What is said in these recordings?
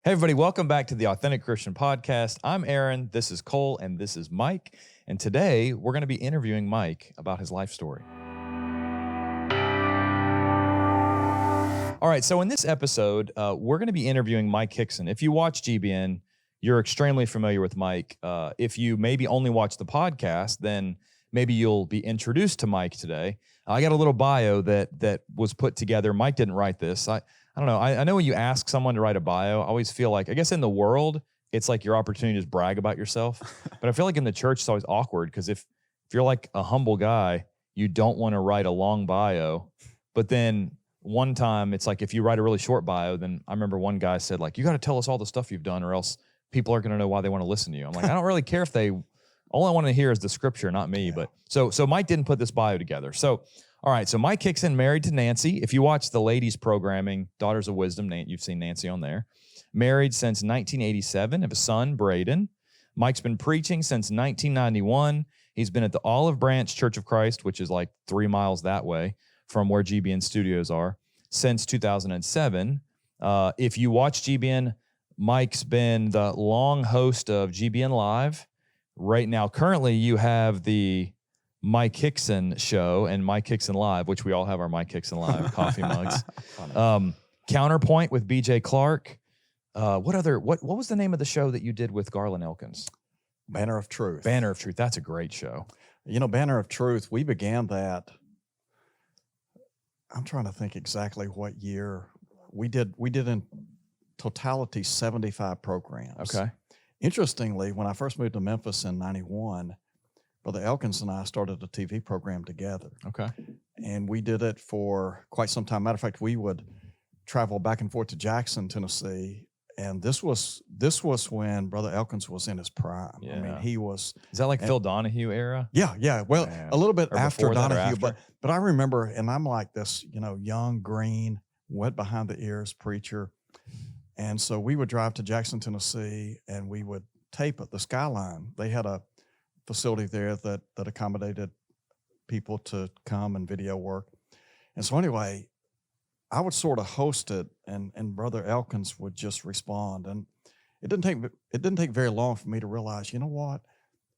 Hey, everybody, welcome back to the Authentic Christian Podcast. I'm Aaron, this is Cole, and this is Mike. And today we're going to be interviewing Mike about his life story. All right, so in this episode, we're going to be interviewing Mike Hixson. If you watch GBN, you're extremely familiar with Mike. If you maybe only watch the podcast, then maybe you'll be introduced to Mike today. I got a little bio that was put together. Mike didn't write this. I don't know. I know when you ask someone to write a bio, I always feel like, I guess in the world, it's like your opportunity to just brag about yourself. But I feel like in the church, it's always awkward because if you're like a humble guy, you don't want to write a long bio. But then one time, it's like if you write a really short bio, then I remember one guy said, like, you got to tell us all the stuff you've done or else people aren't going to know why they want to listen to you. I'm like, I don't really care if they, all I want to hear is the scripture, not me. Yeah. But so Mike didn't put this bio together. So all right, so Mike Hixson, married to Nancy. If you watch the ladies programming, Daughters of Wisdom, you've seen Nancy on there. Married since 1987, have a son, Braden. Mike's been preaching since 1991. He's been at the Olive Branch Church of Christ, which is like 3 miles that way from where GBN studios are, since 2007. If you watch GBN, Mike's been the long host of GBN Live. Right now, currently, you have the Mike Hixson Show and Mike Hixson Live, which we all have our Mike Hixson Live coffee mugs. Counterpoint with BJ Clark. What was the name of the show that you did with Garland Elkins? Banner of Truth. Banner of Truth. That's a great show. You know, Banner of Truth, we began that, I'm trying to think exactly what year. We did in totality 75 programs. Okay. Interestingly, when I first moved to Memphis in 91, Brother Elkins and I started a TV program together. Okay. And we did it for quite some time. Matter of fact, we would travel back and forth to Jackson, Tennessee. And this was when Brother Elkins was in his prime. Yeah. I mean, he was. Is that like Phil Donahue era? Yeah. Well, a little bit after Donahue, after? but I remember, and I'm like this, young, green, wet behind the ears preacher. And so we would drive to Jackson, Tennessee, and we would tape at the Skyline. They had a facility there that accommodated people to come and video work. And so anyway, I would sort of host it and Brother Elkins would just respond. And it didn't take very long for me to realize, you know what?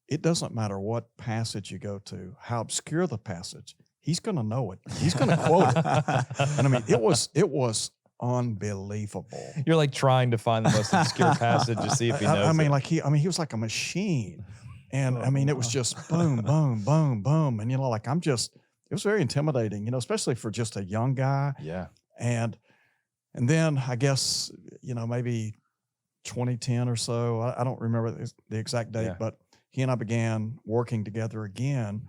It doesn't matter what passage you go to, how obscure the passage, he's going to know it. He's going to quote it. And I mean, it was unbelievable. You're like trying to find the most obscure passage to see if he knows. He was like a machine. And I mean, it was just boom, boom, boom, boom. And, it was very intimidating, especially for just a young guy. Yeah. And then I guess, maybe 2010 or so, I don't remember the exact date, but he and I began working together again.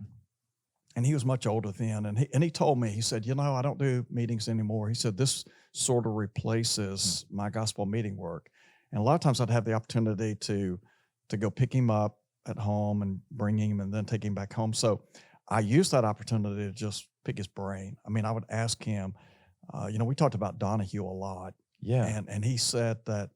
And he was much older then. And he told me, he said, I don't do meetings anymore. He said, this sort of replaces my gospel meeting work. And a lot of times I'd have the opportunity to go pick him up at home and bring him and then take him back home. So I used that opportunity to just pick his brain. I mean, I would ask him, we talked about Donahue a lot. Yeah. And he said that,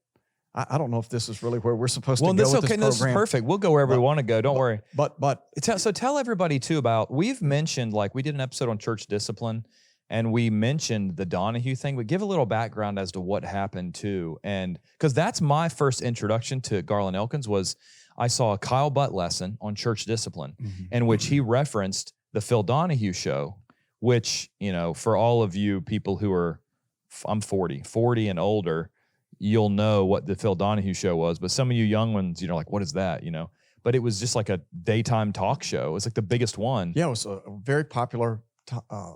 I don't know if this is really where we're supposed to go with this program. This is perfect. We'll go wherever we want to go. Don't worry. But so tell everybody too about, we've mentioned, like we did an episode on church discipline and we mentioned the Donahue thing, but give a little background as to what happened too. And because that's my first introduction to Garland Elkins was, I saw a Kyle Butt lesson on church discipline in which he referenced the Phil Donahue show, which, for all of you people who are, I'm 40 and older, you'll know what the Phil Donahue show was. But some of you young ones, like, what is that? But it was just like a daytime talk show. It was like the biggest one. Yeah, it was a very popular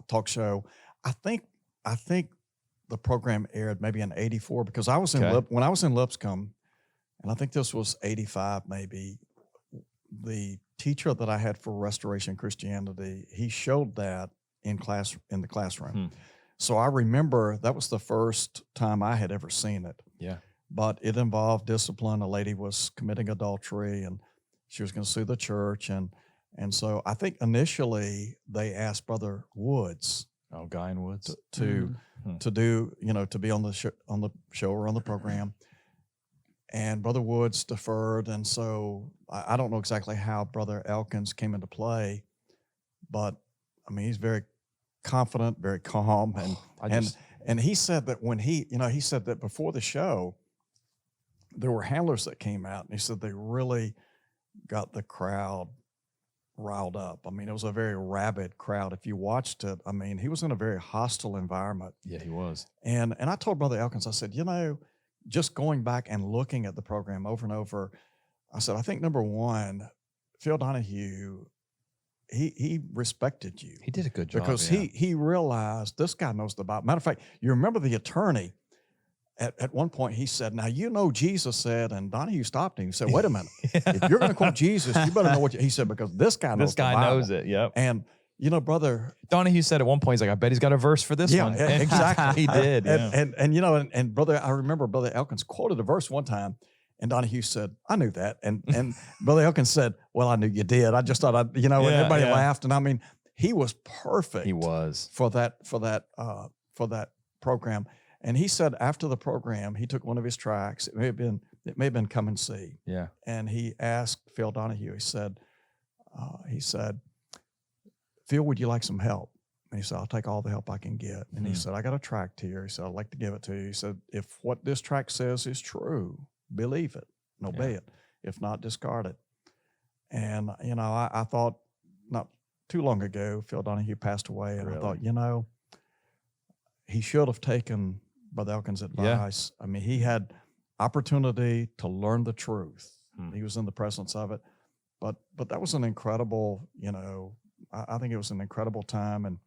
talk show. I think the program aired maybe in '84 because I was when I was in Lipscomb. And I think this was 85 maybe, the teacher that I had for Restoration Christianity, he showed that in the classroom. So I remember that was the first time I had ever seen it. Yeah. But it involved discipline. A lady was committing adultery and she was going to sue the church. And so I think initially they asked Brother Woods. Oh, Guy in Woods. To do, to be on the show or on the program. And Brother Woods deferred, and so I don't know exactly how Brother Elkins came into play, but I mean he's very confident, very calm, and he said that when he said that before the show, there were handlers that came out, and he said they really got the crowd riled up. I mean, it was a very rabid crowd. If you watched it, I mean, he was in a very hostile environment. Yeah, he was. And I told Brother Elkins, I said, just going back and looking at the program over and over, I said, I think number one, Phil Donahue, he respected you. He did a good job. Because he realized this guy knows the Bible. Matter of fact, you remember the attorney, at one point he said, now Jesus said, and Donahue stopped him. He said, wait a minute. If you're going to quote Jesus, you better know what he said, because this guy knows the Bible. This guy knows it, yep. And, Brother Donahue said at one point, he's like, I bet he's got a verse for this one. Yeah, exactly. He did. And Brother, I remember Brother Elkins quoted a verse one time, and Donahue said, I knew that. And Brother Elkins said, well, I knew you did. I just thought and everybody laughed. And I mean, he was perfect. He was. For that program. And he said after the program, he took one of his tracks. It may have been Come and See. Yeah. And he asked Phil Donahue, he said, Phil, would you like some help? And he said, I'll take all the help I can get. And he said, I got a tract here. He said, I'd like to give it to you. He said, if what this tract says is true, believe it and obey it. If not, discard it. And, I thought not too long ago, Phil Donahue passed away. And I thought, he should have taken Brother Elkins' advice. Yeah. I mean, he had opportunity to learn the truth. He was in the presence of it. But that was an incredible, I think it was an incredible time. And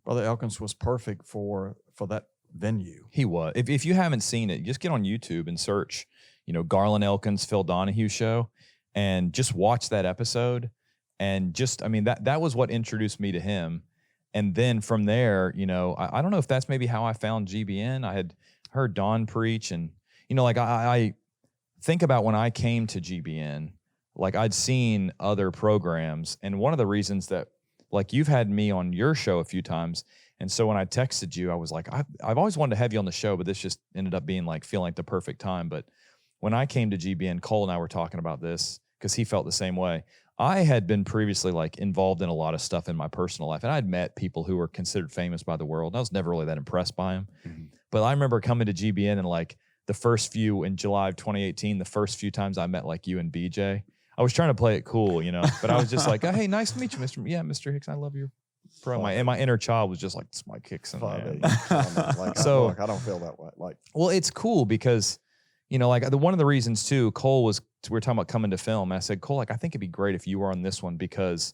Brother Elkins was perfect for that venue. He was. If you haven't seen it, just get on YouTube and search, Garland Elkins, Phil Donahue show, and just watch that episode. And that was what introduced me to him. And then from there, I don't know if that's maybe how I found GBN. I had heard Don preach, and, I think about when I came to GBN, like I'd seen other programs. And one of the reasons that, like, you've had me on your show a few times. And so when I texted you, I was like, I've always wanted to have you on the show, but this just ended up being feeling like the perfect time. But when I came to GBN, Cole and I were talking about this because he felt the same way. I had been previously involved in a lot of stuff in my personal life, and I'd met people who were considered famous by the world. I was never really that impressed by them. Mm-hmm. But I remember coming to GBN and the first few in July of 2018, the first few times I met you and BJ, I was trying to play it cool, but I was just like, oh, hey, nice to meet you, Mr. Hixson. I love your pro. My inner child was just like, it's Mike Hixson. So I don't feel that way. Well, it's cool because, one of the reasons too, Cole we were talking about coming to film. And I said, Cole, I think it'd be great if you were on this one because,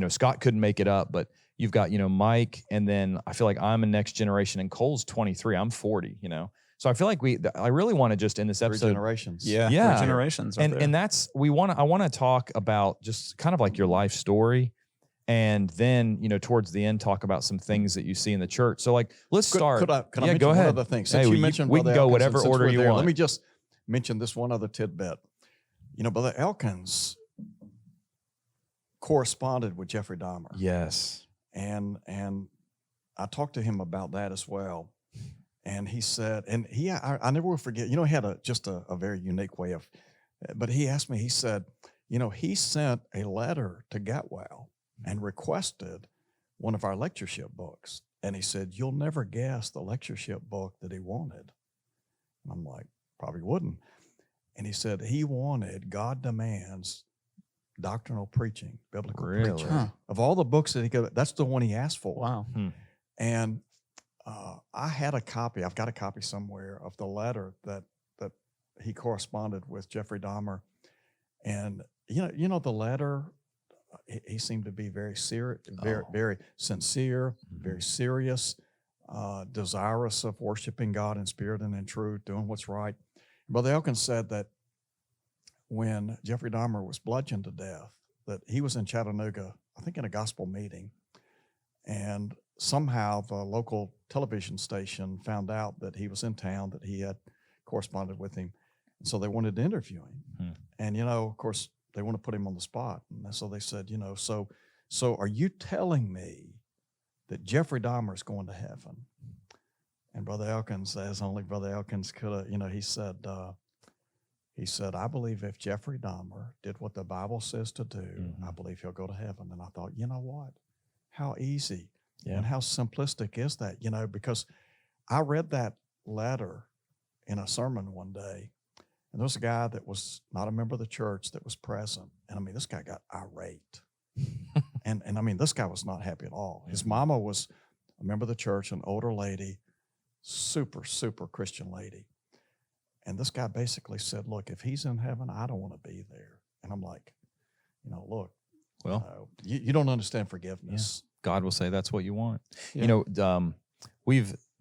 Scott couldn't make it up, but you've got, Mike, and then I feel like I'm a next generation, and Cole's 23. I'm 40, So I feel like I really want to just in this episode. 3 generations. Yeah. 3 generations. And that's, I want to talk about just kind of your life story. And then, towards the end, talk about some things that you see in the church. So let's start. Could I mention go ahead. one other thing? Since you mentioned we can go whatever order you want. Let me just mention this one other tidbit. Brother Elkins corresponded with Jeffrey Dahmer. Yes. And I talked to him about that as well. And he said, I never will forget, he had a very unique way of, but he asked me, he said, he sent a letter to Gatwell and requested one of our lectureship books. And he said, you'll never guess the lectureship book that he wanted. And I'm like, probably wouldn't. And he said he wanted God Demands Doctrinal Preaching, Biblical Preaching. Huh. Of all the books that he could, that's the one he asked for. Wow. And I had a copy, I've got a copy somewhere of the letter that he corresponded with Jeffrey Dahmer. And, the letter, he seemed to be very serious, very sincere, very serious, desirous of worshiping God in spirit and in truth, doing what's right. Brother Elkins said that when Jeffrey Dahmer was bludgeoned to death, that he was in Chattanooga, I think in a gospel meeting, and somehow the local television station found out that he was in town, that he had corresponded with him, and so they wanted to interview him. And, of course, they want to put him on the spot. And so they said, so are you telling me that Jeffrey Dahmer is going to heaven? And Brother Elkins, as only Brother Elkins could have, he said, I believe if Jeffrey Dahmer did what the Bible says to do, I believe he'll go to heaven. And I thought, you know what? How easy and how simplistic is that? Because I read that letter in a sermon one day, And there was a guy that was not a member of the church that was present. And I mean, this guy got irate. and I mean, this guy was not happy at all. His mama was a member of the church, an older lady, super, super Christian lady. And this guy basically said, look, if he's in heaven, I don't want to be there. And I'm like, look, Well, you don't understand forgiveness. God will say that's what you want. Yeah.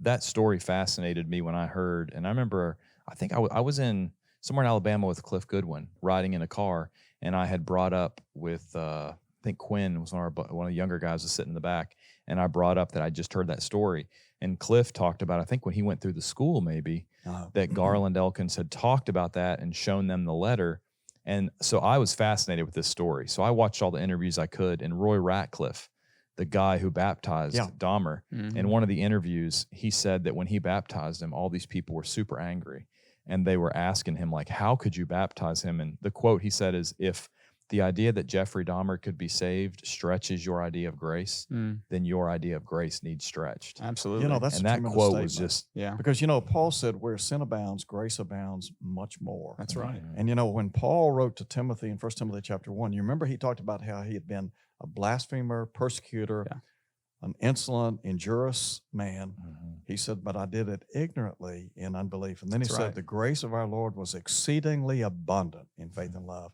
That story fascinated me when I heard, and I remember, I think I was in somewhere in Alabama with Cliff Goodwin riding in a car, and I had brought up with, I think Quinn was one of the younger guys was sitting in the back, and I brought up that I just heard that story. And Cliff talked about, I think when he went through the school maybe, that Garland Elkins had talked about that and shown them the letter. And so I was fascinated with this story. So I watched all the interviews I could, and Roy Ratcliffe, the guy who baptized Dahmer, in one of the interviews, he said that when he baptized him, all these people were super angry. And they were asking him, like, how could you baptize him? And the quote he said is, if the idea that Jeffrey Dahmer could be saved stretches your idea of grace, then your idea of grace needs stretched. Absolutely. That's and a that tremendous quote statement. was just, because, Paul said, where sin abounds, grace abounds much more. That's right. And, when Paul wrote to Timothy in 1 Timothy chapter 1, you remember he talked about how he had been a blasphemer, persecutor, an insolent, injurious man. He said, but I did it ignorantly in unbelief. And then he said, the grace of our Lord was exceedingly abundant in faith and love.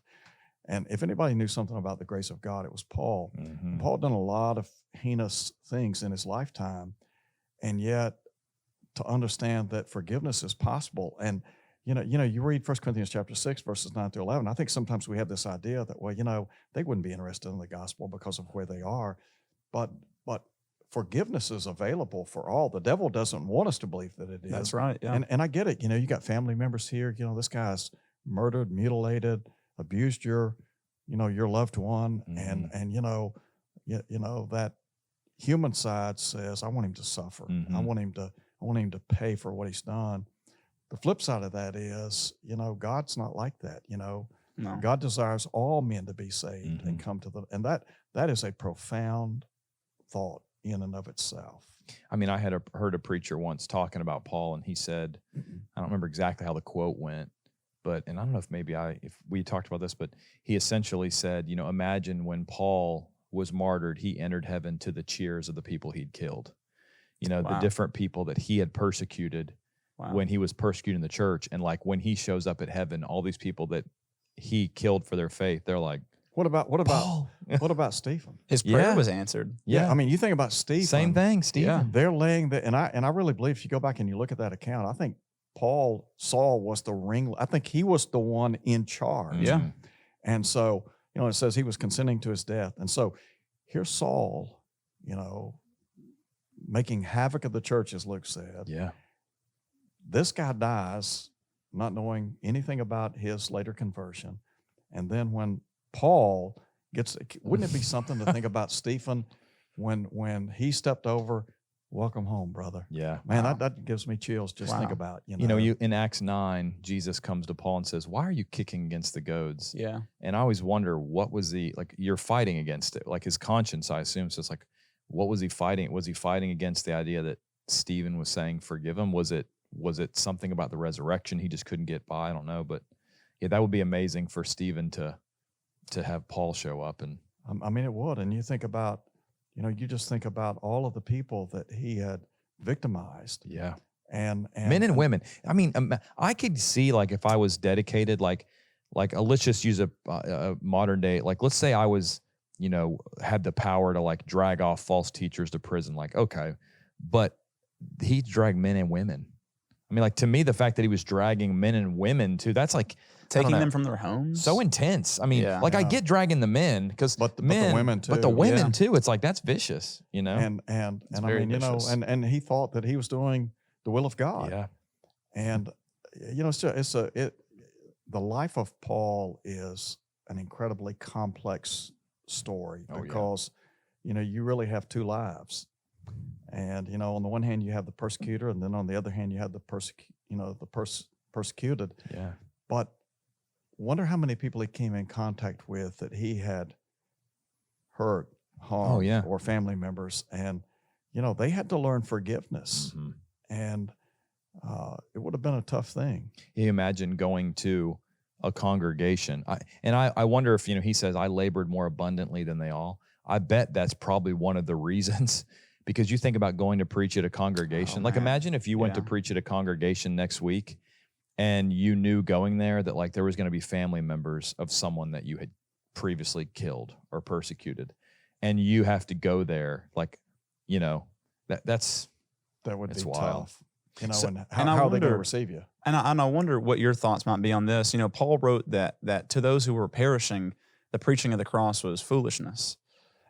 And if anybody knew something about the grace of God, it was Paul. Paul done a lot of heinous things in his lifetime, and yet to understand that forgiveness is possible. And you read 1 Corinthians chapter 6, verses 9 through 11. I think sometimes we have this idea that, well, they wouldn't be interested in the gospel because of where they are, but forgiveness is available for all. The devil doesn't want us to believe that it is. That's right. Yeah. And I get it. You got family members here. This guy's murdered, mutilated, abused your loved one, and that human side says, I want him to suffer. I want him to pay for what he's done. The flip side of that is, God's not like that. No. God desires all men to be saved and come to and that is a profound thought in and of itself. I mean, I had heard a preacher once talking about Paul, and he said, I don't remember exactly how the quote went, and I don't know if we talked about this, but he essentially said, imagine when Paul was martyred, he entered heaven to the cheers of the people he'd killed. The different people that he had persecuted when he was persecuting the church. And like when he shows up at heaven, all these people that he killed for their faith, they're like, What about Paul? What about Stephen? His prayer was answered. Yeah. I mean, you think about Stephen. Same thing, Stephen. Yeah. They're laying there, and I really believe if you go back and you look at that account, I think Saul was the ringleader. I think he was the one in charge. Yeah. And so, it says he was consenting to his death. And so here's Saul, making havoc of the church, as Luke said. Yeah. This guy dies not knowing anything about his later conversion. And then when Paul wouldn't it be something to think about Stephen when he stepped over, welcome home, brother. Yeah. Man, that gives me chills just think about, you in Acts 9, Jesus comes to Paul and says, why are you kicking against the goads? Yeah. And I always wonder, what was you're fighting against it. Like his conscience, I assume. So it's like, what was he fighting? Was he fighting against the idea that Stephen was saying, forgive him? Was it something about the resurrection he just couldn't get by? I don't know. But yeah, that would be amazing for Stephen to have Paul show up. And I mean, it would. And you think about, you just think about all of the people that he had victimized. Yeah. And men and women. I mean, I could see, like, if I was dedicated, let's just use a modern day, like, let's say I was, had the power to like drag off false teachers to prison. Like, okay, but he dragged men and women. I mean, like, to me, the fact that he was dragging men and women too, that's like taking them from their homes. So intense. I mean, I get dragging the men because but the women too. But the women too. It's like, that's vicious, And I mean, vicious. and he thought that he was doing the will of God. Yeah. And the life of Paul is an incredibly complex story because you really have two lives. And on the one hand you have the persecutor, and then on the other hand you have the persecuted. Yeah. But wonder how many people he came in contact with that he had hurt, harmed, or family members, and they had to learn forgiveness. And it would have been a tough thing. You imagine going to a congregation. I wonder if, he says, I labored more abundantly than they all. I bet that's probably one of the reasons, because you think about going to preach at a congregation. Oh, like, man. imagine if you went to Yeah. preach at a congregation next week and you knew going there that like there was going to be family members of someone that you had previously killed or persecuted, and you have to go there. Like, that's That would It's be wild. tough. So- And and how I are they going to wonder- receive you? And I wonder what your thoughts might be on this. Paul wrote that to those who were perishing, the preaching of the cross was foolishness.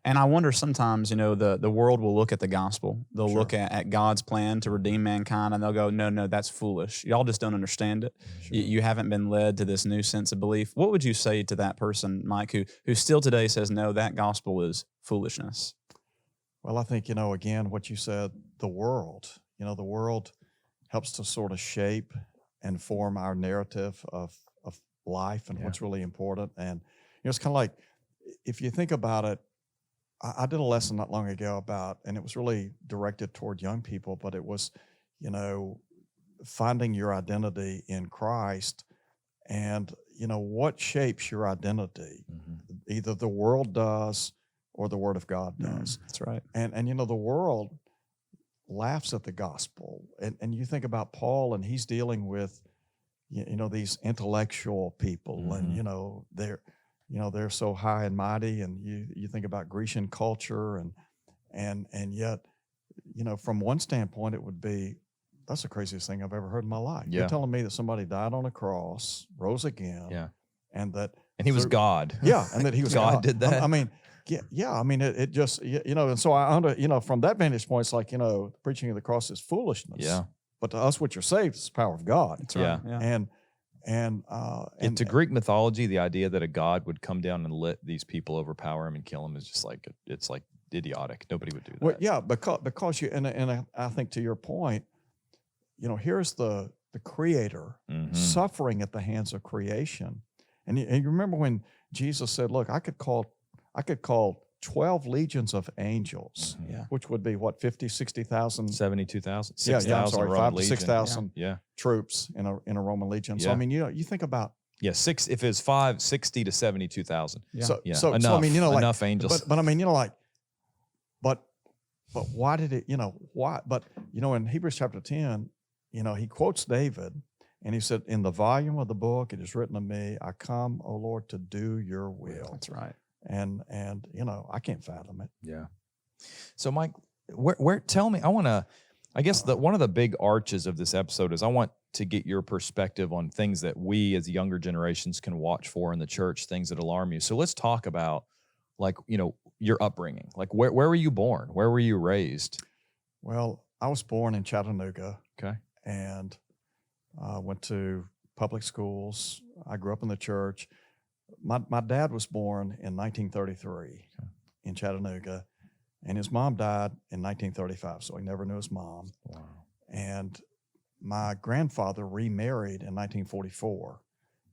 And I wonder sometimes, the world will look at the gospel. They'll Sure. look at God's plan to redeem mankind, and they'll go, no, that's foolish. Y'all just don't understand it. Sure. You haven't been led to this new sense of belief. What would you say to that person, Mike, who still today says, no, that gospel is foolishness? Well, I think, again, what you said, the world helps to sort of shape and form our narrative of life and Yeah. what's really important. And, it's kind of like, if you think about it, I did a lesson not long ago about, and it was really directed toward young people, but it was, finding your identity in Christ and, what shapes your identity. Either the world does or the Word of God does. That's right. And the world laughs at the gospel. And you think about Paul, and he's dealing with, these intellectual people, and they're so high and mighty. And you think about Grecian culture, and yet, from one standpoint, it would be, that's the craziest thing I've ever heard in my life. Yeah. You're telling me that somebody died on a cross, rose again, Yeah. and that And he was through- God. yeah, and that he was God did that. I mean, yeah. I mean, it just, and so from that vantage point, it's like, preaching of the cross is foolishness. Yeah. But to us, what you're saved is the power of God. That's right. Yeah. And Into Greek mythology, the idea that a god would come down and let these people overpower him and kill him is just like, it's like idiotic. Nobody would do that. well, yeah, because you, and I think to your point, here's the creator Mhm. suffering at the hands of creation. And you remember when Jesus said, look, I could call 12 legions of angels, Mhm. Yeah. which would be what, 50, 60,000 72,000, Yeah, 6,000 I'm sorry, Roman 5,000 to legion. 6,000 Yeah. troops in a Roman legion. So Yeah. I mean, you think about Yeah. If it's 60 to 72,000. Yeah. so Yeah. so, enough, so I mean, enough angels. but I mean, but why did it? Why? But in Hebrews chapter 10, he quotes David, and he said, "In the volume of the book, it is written of me, I come, O Lord, to do your will." That's right. And I can't fathom it. Yeah. So, Mike, where tell me, I guess one of the big arches of this episode is I want to get your perspective on things that we as younger generations can watch for in the church, things that alarm you. So let's talk about your upbringing. Like where were you born? Where were you raised? Well, I was born in Chattanooga Okay. and went to public schools. I grew up in the church. My dad was born in 1933 in Chattanooga, and his mom died in 1935, so he never knew his mom. Wow. And my grandfather remarried in 1944.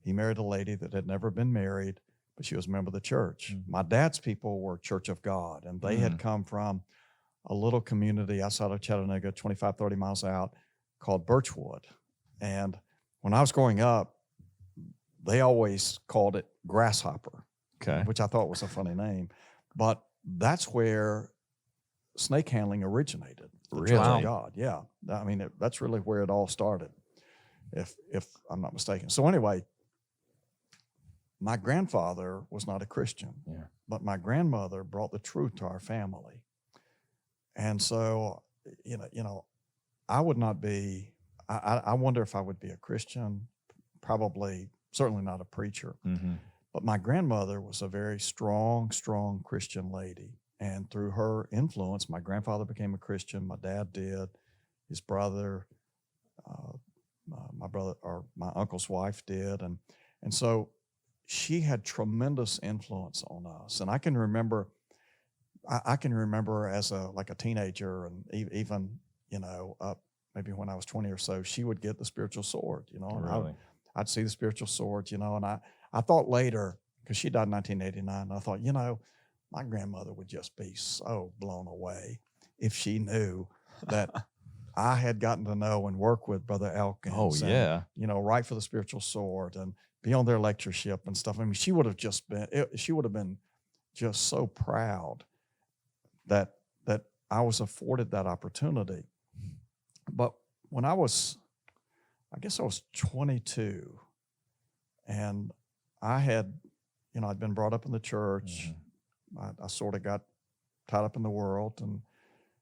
He married a lady that had never been married, but she was a member of the church. Mhm. My dad's people were Church of God, and they had come from a little community outside of Chattanooga, 25, 30 miles out, called Birchwood. And when I was growing up, they always called it Grasshopper, Okay. which I thought was a funny name. But that's where snake handling originated. The Church Really? of God, yeah. I mean, that's really where it all started, if I'm not mistaken. So anyway, my grandfather was not a Christian, Yeah. but my grandmother brought the truth to our family. And so, I would not be, I wonder if I would be a Christian, probably, certainly not a preacher. Mm-hmm. But my grandmother was a very strong Christian lady. And through her influence, my grandfather became a Christian. My dad did. His brother, my uncle's wife did. And so she had tremendous influence on us. And I can remember as a teenager, and even, up maybe when I was 20 or so, she would get the spiritual sword, and Really? I'd see the spiritual sword, and I thought later, because she died in 1989, I thought, my grandmother would just be so blown away if she knew that I had gotten to know and work with Brother Elkins. Oh, and, yeah. Write for the Spiritual Sword and be on their lectureship and stuff. I mean, she would have been just so proud that I was afforded that opportunity. But when I was 22, and I had, I'd been brought up in the church. I sort of got tied up in the world, and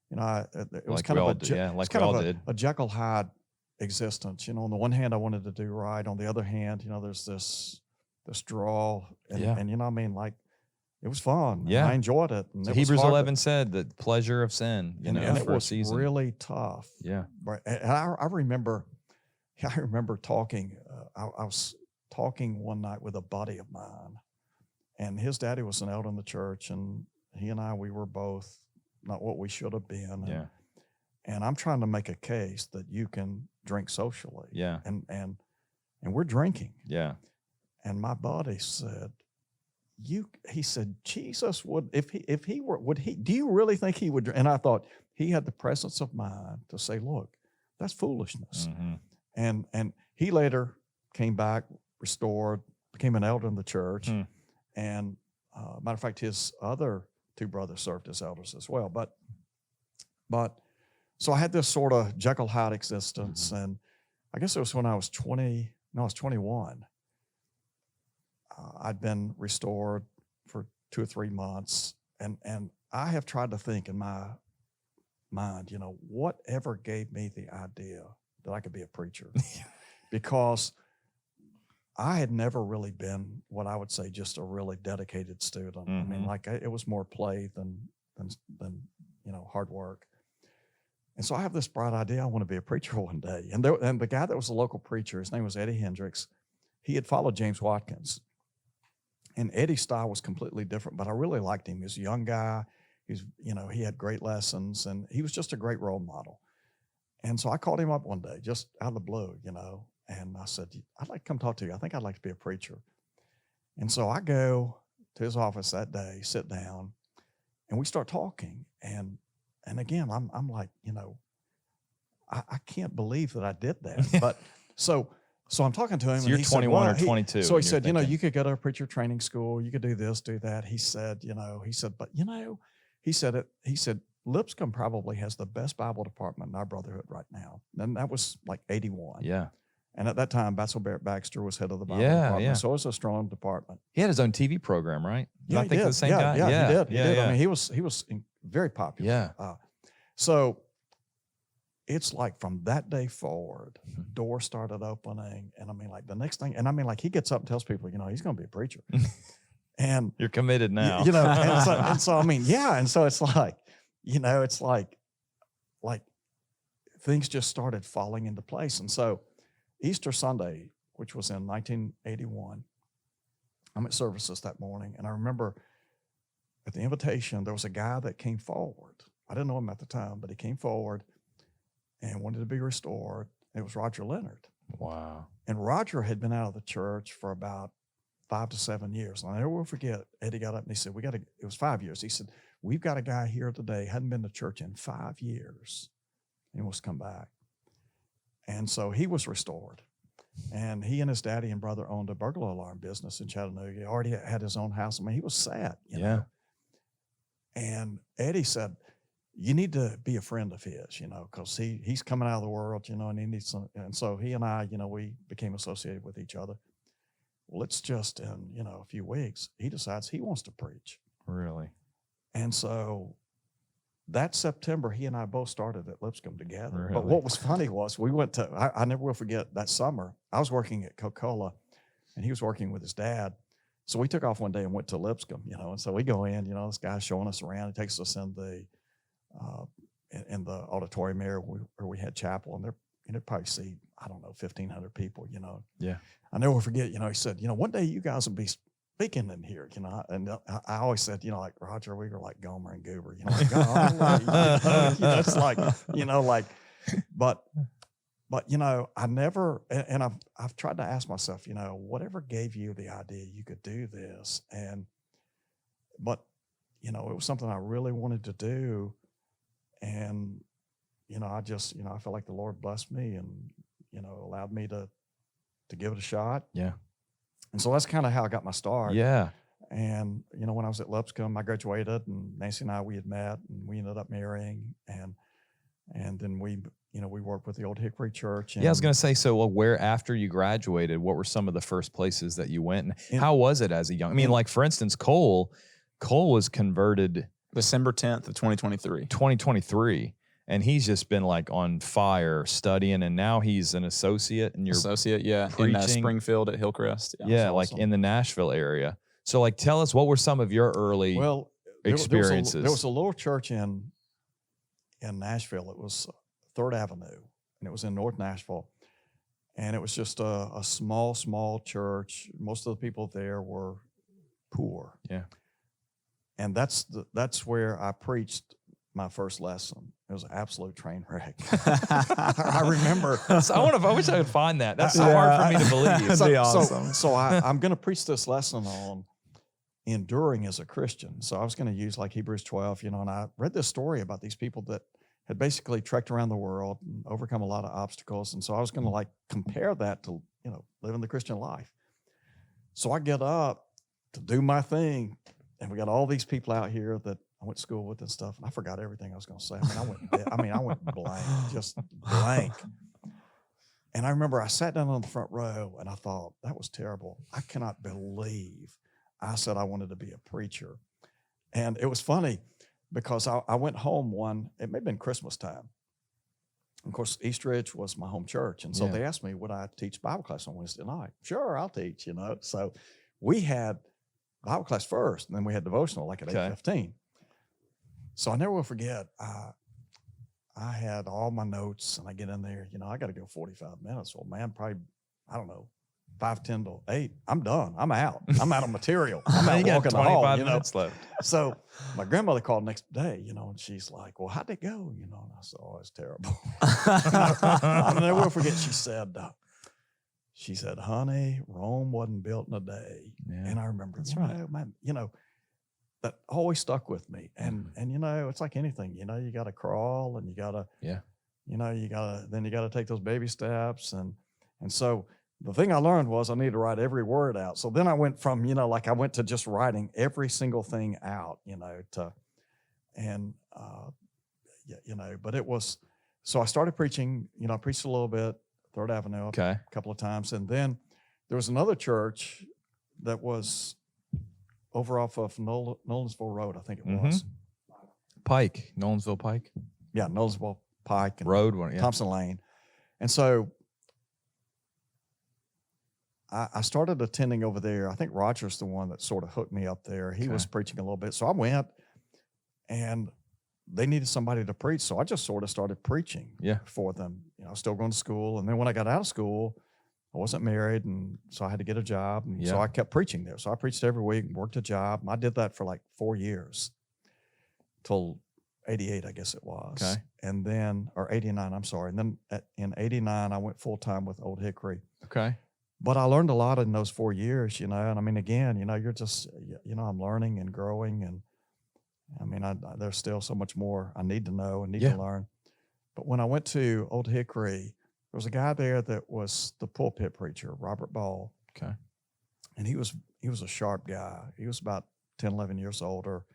it was Like kind we of all a did. Yeah, like it's we kind all of did. a Jekyll Hyde existence. On the one hand, I wanted to do right. On the other hand, there's this draw, and Yeah. and I mean, like, it was fun. Yeah. and I enjoyed it. And So it was Hebrews hard, 11 said the pleasure of sin, and it for a was season. really tough. Yeah. Right. And I remember talking. I was talking one night with a buddy of mine, and his daddy was an elder in the church, and he and we were both not what we should have been. Yeah. And I'm trying to make a case that you can drink socially. Yeah. And we're drinking. Yeah. And my buddy said, he said, Jesus would, if he were, do you really think he would? And I thought he had the presence of mind to say, look, that's foolishness. Mm-hmm. And he later came back, restored, became an elder in the church. And matter of fact, his other two brothers served as elders as well. But so I had this sort of Jekyll Hyde existence. And I guess it was when I was 21. I'd been restored for 2 or 3 months. And I have tried to think in my mind, whatever gave me the idea that I could be a preacher. Because I had never really been what I would say just a really dedicated student. I mean, like, it was more play than hard work. And so I have this bright idea. I want to be a preacher one day. And the guy that was a local preacher, his name was Eddie Hendricks. He had followed James Watkins. And Eddie's style was completely different, but I really liked him. He was a young guy. He had great lessons, and he was just a great role model. And so I called him up one day, just out of the blue, and I said, I'd like to come talk to you. I think I'd like to be a preacher. And so I go to his office that day, sit down, and we start talking. And again, I'm like, I can't believe that I did that. But so I'm talking to him. So and you're he 21 said, or 22. So he and said, you're thinking, you could go to a preacher training school. You could do this, do that. He said, but he said, Lipscomb probably has the best Bible department in our brotherhood right now. And that was like 81. Yeah. And at that time, Basil Barrett Baxter was head of the Bible Yeah, department. yeah. So it was a strong department. He had his own TV program, right? Yeah, I think he did. the same guy. Yeah, he did. He did. Yeah. I mean, he was very popular. Yeah. So it's like from that day forward, doors started opening. And I mean, like the next thing, and I mean, like he gets up and tells people, he's going to be a preacher. And You're committed now. and so I mean, yeah. And so it's like, it's like things just started falling into place. And so Easter Sunday, which was in 1981, I'm at services that morning. And I remember at the invitation, there was a guy that came forward. I didn't know him at the time, but he came forward and wanted to be restored. It was Roger Leonard. Wow. And Roger had been out of the church for about 5 to 7 years. And I never will forget, Eddie got up and he said, it was 5 years. He said, we've got a guy here today, hadn't been to church in 5 years, and wants to come back. And so he was restored. And he and his daddy and brother owned a burglar alarm business in Chattanooga. He already had his own house. I mean, he was sad, you know. And Eddie said, you need to be a friend of his, because he's coming out of the world, and he needs some. And so he and I, we became associated with each other. Well, it's just in, a few weeks, he decides he wants to preach. Really? And so that September, he and I both started at Lipscomb together. Really? But what was funny was we went to, I never will forget that summer, I was working at Coca-Cola and he was working with his dad. So we took off one day and went to Lipscomb, and so we go in, this guy's showing us around. He takes us in the auditorium area where we had chapel, and they'd probably see, 1,500 people, Yeah. I never will forget, he said, one day you guys will be speaking in here, and I always said, like Roger, we were like Gomer and Goober, like, it's like, but I never, and I've tried to ask myself, whatever gave you the idea you could do this, but it was something I really wanted to do, and I just, I felt like the Lord blessed me and, allowed me to give it a shot. Yeah. And so that's kind of how I got my start. Yeah. And, when I was at Lipscomb, I graduated, and Nancy and we had met, and we ended up marrying. And then we worked with the Old Hickory Church. And Yeah, I was going to say, so where after you graduated, what were some of the first places that you went? And how was it as a young, like, for instance, Cole was converted December 10th of 2023. And he's just been like on fire studying, and now he's an associate, and you're associate, in preaching. Springfield at Hillcrest. Yeah, like in the Nashville area. So, like, tell us, what were some of your early experiences? There was a little church in Nashville. It was 3rd Avenue, and it was in North Nashville. And it was just a small church. Most of the people there were poor. Yeah. And that's where I preached my first lesson. It was an absolute train wreck. I remember. I wish I could find that. That's so hard for me to believe. That'd be awesome. So I'm going to preach this lesson on enduring as a Christian. So I was going to use like Hebrews 12, and I read this story about these people that had basically trekked around the world and overcome a lot of obstacles. And so I was going to like compare that to, living the Christian life. So I get up to do my thing, and we got all these people out here that I went to school with and stuff, and I forgot everything I was going to say. I went blank, just blank. And I remember I sat down on the front row, and I thought, that was terrible. I cannot believe I said I wanted to be a preacher. And it was funny because I went home it may have been Christmas time. Of course, Eastridge was my home church. And so they asked me, would I teach Bible class on Wednesday night? Sure, I'll teach, So we had Bible class first, and then we had devotional like at 8:15. So I never will forget, I had all my notes, and I get in there, I got to go 45 minutes. Well, man, probably, I don't know, 5:10 to 8. I'm done. I'm out. I'm out of material. I'm out walking the hall. 25 minutes left. So my grandmother called next day, and she's like, well, how'd it go? And I said, oh, it's terrible. I'll never will forget, she said, honey, Rome wasn't built in a day. Yeah. And I remember, that's right. Man, that always stuck with me. And it's like anything, you got to crawl, and you got to, then you got to take those baby steps. And so the thing I learned was I needed to write every word out. So then I went from, I went to just writing every single thing out, but it was, so I started preaching, I preached a little bit, 3rd Avenue a couple of times. And then there was another church that was over off of Nolensville Road, I think it was. Pike, Nolensville Pike. Yeah, Nolensville Pike. And Road, Thompson Lane. And so I started attending over there. I think Roger's the one that sort of hooked me up there. He was preaching a little bit. So I went, and they needed somebody to preach. So I just sort of started preaching for them. I was still going to school. And then when I got out of school, I wasn't married, and so I had to get a job. And so I kept preaching there. So I preached every week and worked a job. And I did that for like 4 years till 88, I guess it was. Okay. And then, or 89, I'm sorry. And then in 89, I went full-time with Old Hickory. Okay. But I learned a lot in those 4 years, and I mean, again, you're just, I'm learning and growing. And I mean, there's still so much more I need to know and need to learn. But when I went to Old Hickory, there was a guy there that was the pulpit preacher, Robert Ball. Okay. And he was a sharp guy. He was about 10, 11 years older.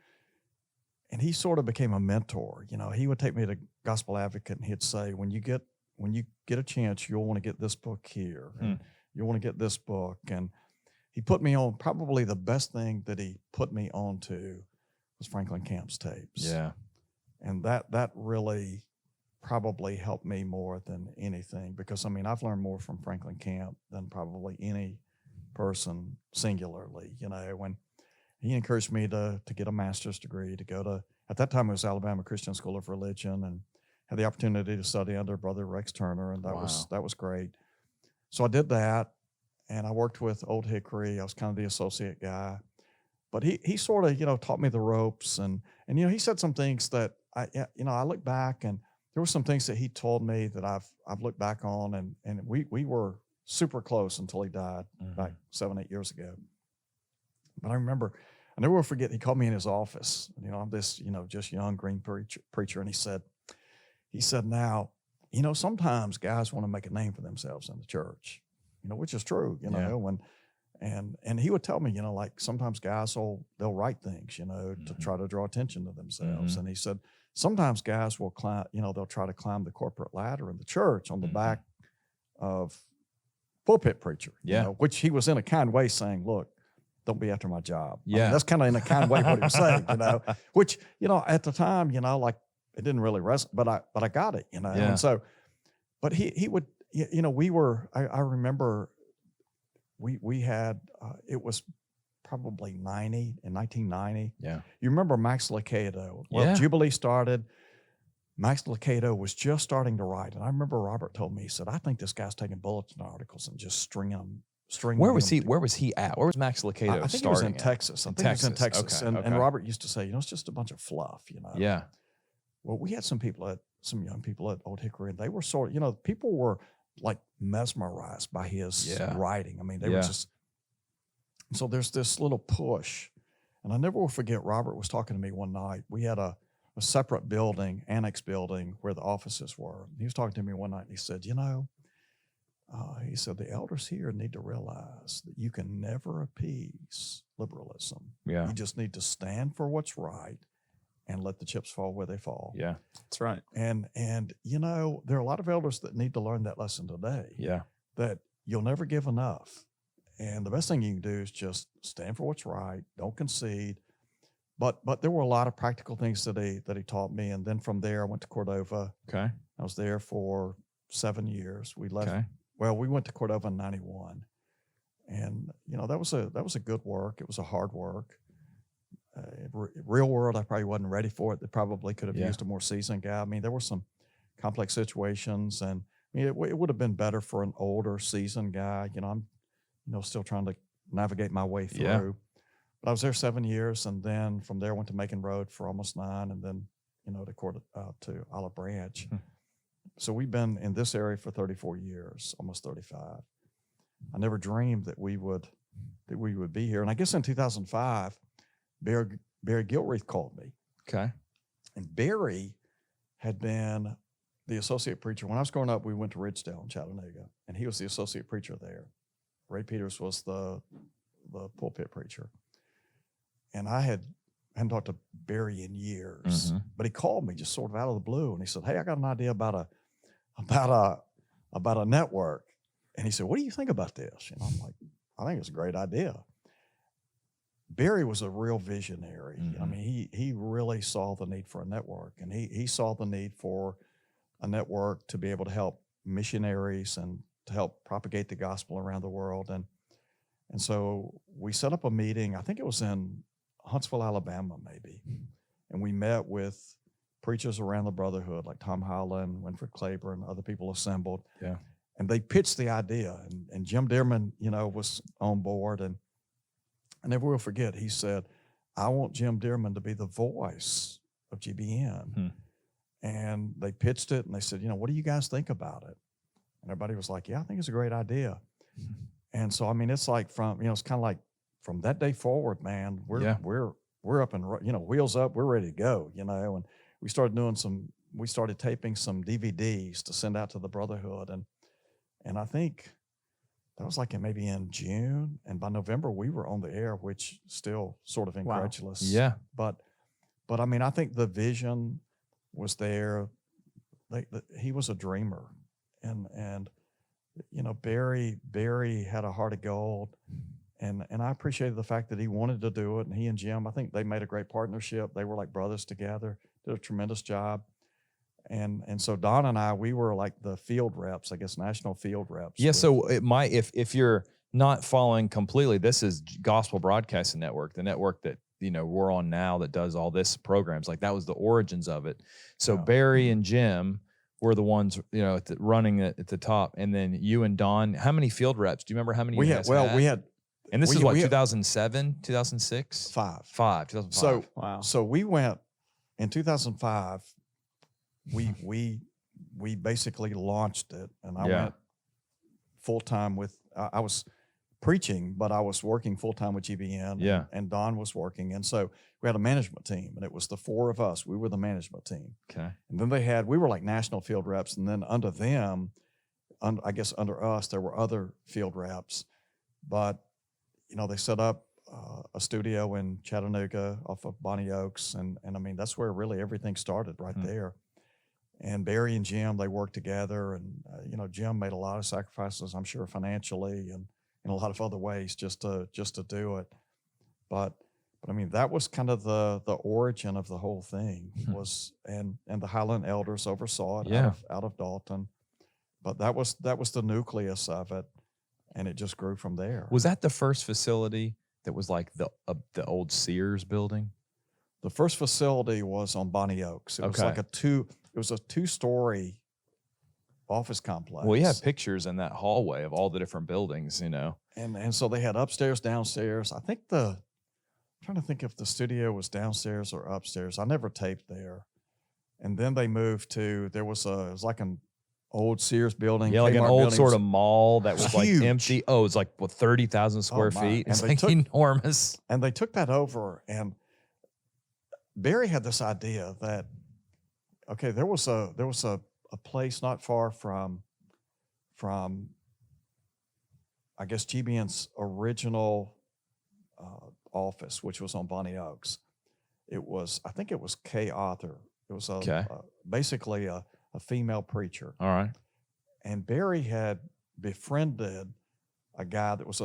And he sort of became a mentor. He would take me to Gospel Advocate, and he'd say, when you get a chance, you'll want to get this book here. And you'll want to get this book. And he put me on, probably the best thing that he put me on to was Franklin Camp's tapes. Yeah. And that really probably helped me more than anything, because I mean, I've learned more from Franklin Camp than probably any person singularly. When he encouraged me to get a master's degree, to go to, at that time it was Alabama Christian School of Religion, and had the opportunity to study under Brother Rex Turner, and that was great. So I did that, and I worked with Old Hickory. I was kind of the associate guy, but he sort of taught me the ropes, and he said some things that I look back, and there were some things that he told me that I've looked back on, and we were super close until he died back 7-8 years ago. But I never will forget, he called me in his office. I'm this, just young green preacher, and he he said, now, sometimes guys want to make a name for themselves in the church, which is true, and he would tell me, like sometimes guys they'll write things, to try to draw attention to themselves. And he said, sometimes guys will climb, they'll try to climb the corporate ladder in the church on the back of pulpit preacher, which he was in a kind way saying, look, don't be after my job. I mean, that's kind of in a kind way what he was saying, which, at the time, like it didn't really resonate, but I got it, and so, but he would, I remember we had, it was probably in 1990. Yeah. You remember Max Lucado? Well, Jubilee started. Max Lucado was just starting to write. And I remember Robert told me, he said, I think this guy's taking bulletin articles and just stringing them. Where was he at? Where was Max Lucado I think he was in Texas. I think he was in Texas. Okay, and Robert used to say, it's just a bunch of fluff, Yeah. Well, we had some young people at Old Hickory, and they were sort of, people were like mesmerized by his writing. I mean, they were just, so there's this little push. And I never will forget, Robert was talking to me one night. We had a separate building, annex building, where the offices were. He was talking to me one night, and he said, he said, the elders here need to realize that you can never appease liberalism. Yeah. You just need to stand for what's right and let the chips fall where they fall. Yeah. That's right. And there are a lot of elders that need to learn that lesson today. Yeah. That you'll never give enough. And the best thing you can do is just stand for what's right, don't concede. But there were a lot of practical things that he taught me. And then from there, I went to Cordova. Okay. I was there for 7 years. We left. Okay. Well, we went to Cordova in 91. And, that was a good work. It was a hard work. Real world, I probably wasn't ready for it. They probably could have used a more seasoned guy. I mean, there were some complex situations, and I mean, it would have been better for an older, seasoned guy. I'm, still trying to navigate my way through. Yeah. But I was there 7 years, and then from there went to Macon Road for almost 9, and then, to Olive Branch. So we've been in this area for 34 years, almost 35. I never dreamed that we would be here. And I guess in 2005, Barry Gilreath called me. Okay. And Barry had been the associate preacher. When I was growing up, we went to Ridgedale in Chattanooga, and he was the associate preacher there. Ray Peters was the pulpit preacher. And I hadn't talked to Barry in years, but he called me just sort of out of the blue, and he said, "Hey, I got an idea about a network." And he said, "What do you think about this?" And I'm like, "I think it's a great idea." Barry was a real visionary. I mean, he really saw the need for a network, and he saw the need for a network to be able to help missionaries and to help propagate the gospel around the world. And so we set up a meeting. I think it was in Huntsville, Alabama, maybe. And we met with preachers around the brotherhood, like Tom Holland, Winfred Claiborne, other people assembled. Yeah. And they pitched the idea, and Jim Dearman, was on board. And I never will forget, he said, "I want Jim Dearman to be the voice of GBN." And they pitched it, and they said, "What do you guys think about it?" And everybody was like, "Yeah, I think it's a great idea." And so, I mean, it's like it's kind of like from that day forward, man, we're up and, wheels up, we're ready to go, and we started taping some DVDs to send out to the brotherhood. And I think that was like maybe in June, and by November we were on the air, which still sort of incredulous. Wow. Yeah. But I mean, I think the vision was there. He was a dreamer, and Barry had a heart of gold, and I appreciated the fact that he wanted to do it. And he and Jim, I think they made a great partnership. They were like brothers together, did a tremendous job. And so Don and I, we were like the field reps, I guess, national field reps. Yeah. So it might, if you're not following completely, this is Gospel Broadcasting Network, the network that, we're on now that does all this programs. Like that was the origins of it. So Barry and Jim were the ones, running at the top. And then you and Don, how many field reps? Do you remember how many we you had? guys Well, had? we had. And this is what, 2007, 2006? 2005. So, wow. So we went in 2005. We basically launched it, and I went full time with. I was preaching, but I was working full time with GBN. Yeah. And Don was working. And so we had a management team, and it was the four of us. We were the management team. Okay. And then we were like national field reps. And then under them, I guess under us, there were other field reps. But, they set up a studio in Chattanooga off of Bonnie Oaks. And I mean, that's where really everything started right there. And Barry and Jim, they worked together. And, Jim made a lot of sacrifices, I'm sure, financially and in a lot of other ways just to do it. But I mean, that was kind of the origin of the whole thing was, and the Highland elders oversaw it out of Dalton. But that was the nucleus of it. And it just grew from there. Was that the first facility that was like the old Sears building? The first facility was on Bonnie Oaks. It was like a two-story office complex. Well, you had pictures in that hallway of all the different buildings, And so they had upstairs, downstairs. I think I'm trying to think if the studio was downstairs or upstairs. I never taped there. And then they moved to, it was like an old Sears building. Yeah, like an Kmart old building. sort of mall that was like Huge. empty. Oh, it's like 30,000 square my. feet. And It's they like took- enormous. And they took that over, and Barry had this idea that, okay, there was a place not far from I guess GBN's original office, which was on Bonnie Oaks. I think it was Kay Arthur. It was basically a female preacher. All right. And Barry had befriended a guy that was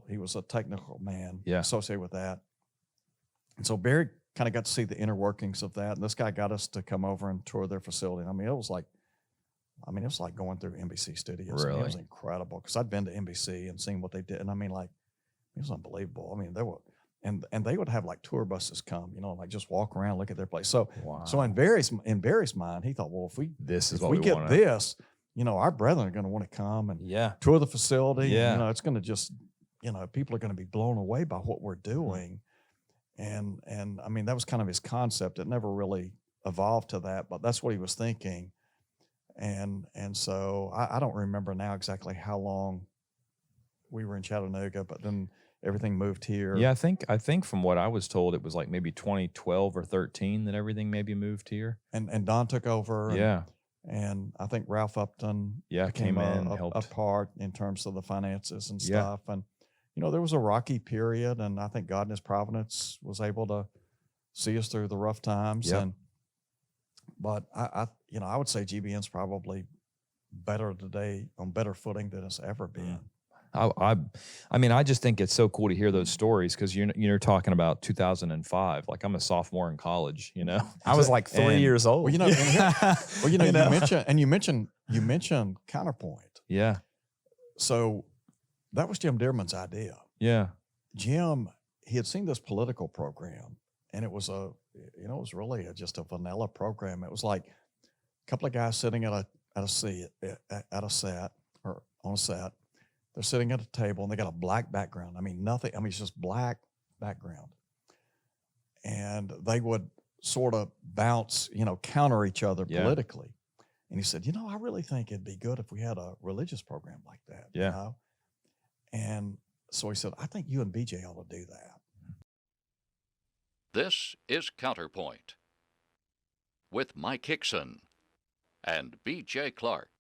he was a technical man associated with that. And so Barry kind of got to see the inner workings of that. And this guy got us to come over and tour their facility. I mean, it was like going through NBC studios. Really? I mean, it was incredible because I'd been to NBC and seen what they did. And I mean, like, it was unbelievable. I mean, and they would have like tour buses come, like just walk around, look at their place. So, so in Barry's mind, he thought, well, if we get this, our brethren are going to want to come and tour the facility. Yeah. And, it's going to just, people are going to be blown away by what we're doing. And I mean, that was kind of his concept. It never really evolved to that, but that's what he was thinking. And so I don't remember now exactly how long we were in Chattanooga, but then everything moved here. Yeah, I think from what I was told, it was like maybe 2012 or 13 that everything maybe moved here. And Don took over. Yeah. And I think Ralph Upton came in, helped. a part in terms of the finances and stuff. And, there was a rocky period, and I think God in his providence was able to see us through the rough times. Yep. But I would say GBN's probably better today, on better footing than it's ever been. I mean, I just think it's so cool to hear those stories because you're talking about 2005. Like I'm a sophomore in college, I was like 3 years old. Well, you mentioned Counterpoint. Yeah. So that was Jim Dearman's idea. Yeah. Jim, he had seen this political program, and it was it was really just a vanilla program. It was like a couple of guys sitting at a set or on a set. They're sitting at a table, and they got a black background. I mean, nothing. I mean, it's just black background. And they would sort of bounce, counter each other politically. And he said, I really think it'd be good if we had a religious program like that. Yeah. And so he said, I think you and BJ ought to do that. This is Counterpoint with Mike Hixson and BJ Clark.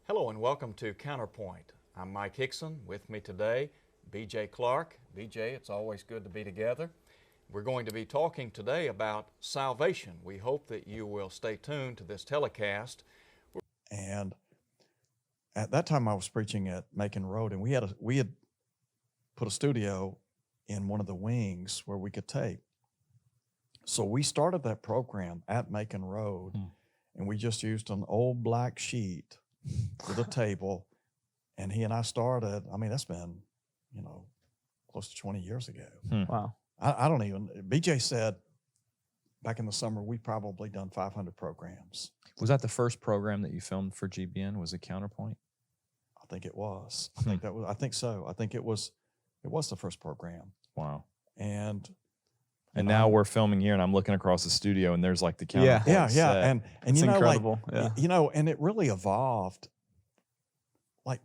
Hello and welcome to Counterpoint. I'm Mike Hixson. With me today, BJ Clark. BJ, it's always good to be together. We're going to be talking today about salvation. We hope that you will stay tuned to this telecast. And at that time I was preaching at Macon Road, and we had put a studio in one of the wings where we could tape. So we started that program at Macon Road, and we just used an old black sheet with a table, and he and I started. I mean, that's been, close to 20 years ago. Wow. I don't even, BJ said back in the summer, we probably done 500 programs. Was that the first program that you filmed for GBN? Was it Counterpoint? I think it was. I think so. I think it was the first program. Wow. And now we're filming here, and I'm looking across the studio, and there's like the Counterpoint Yeah. set. And it's incredible. And it really evolved. Like,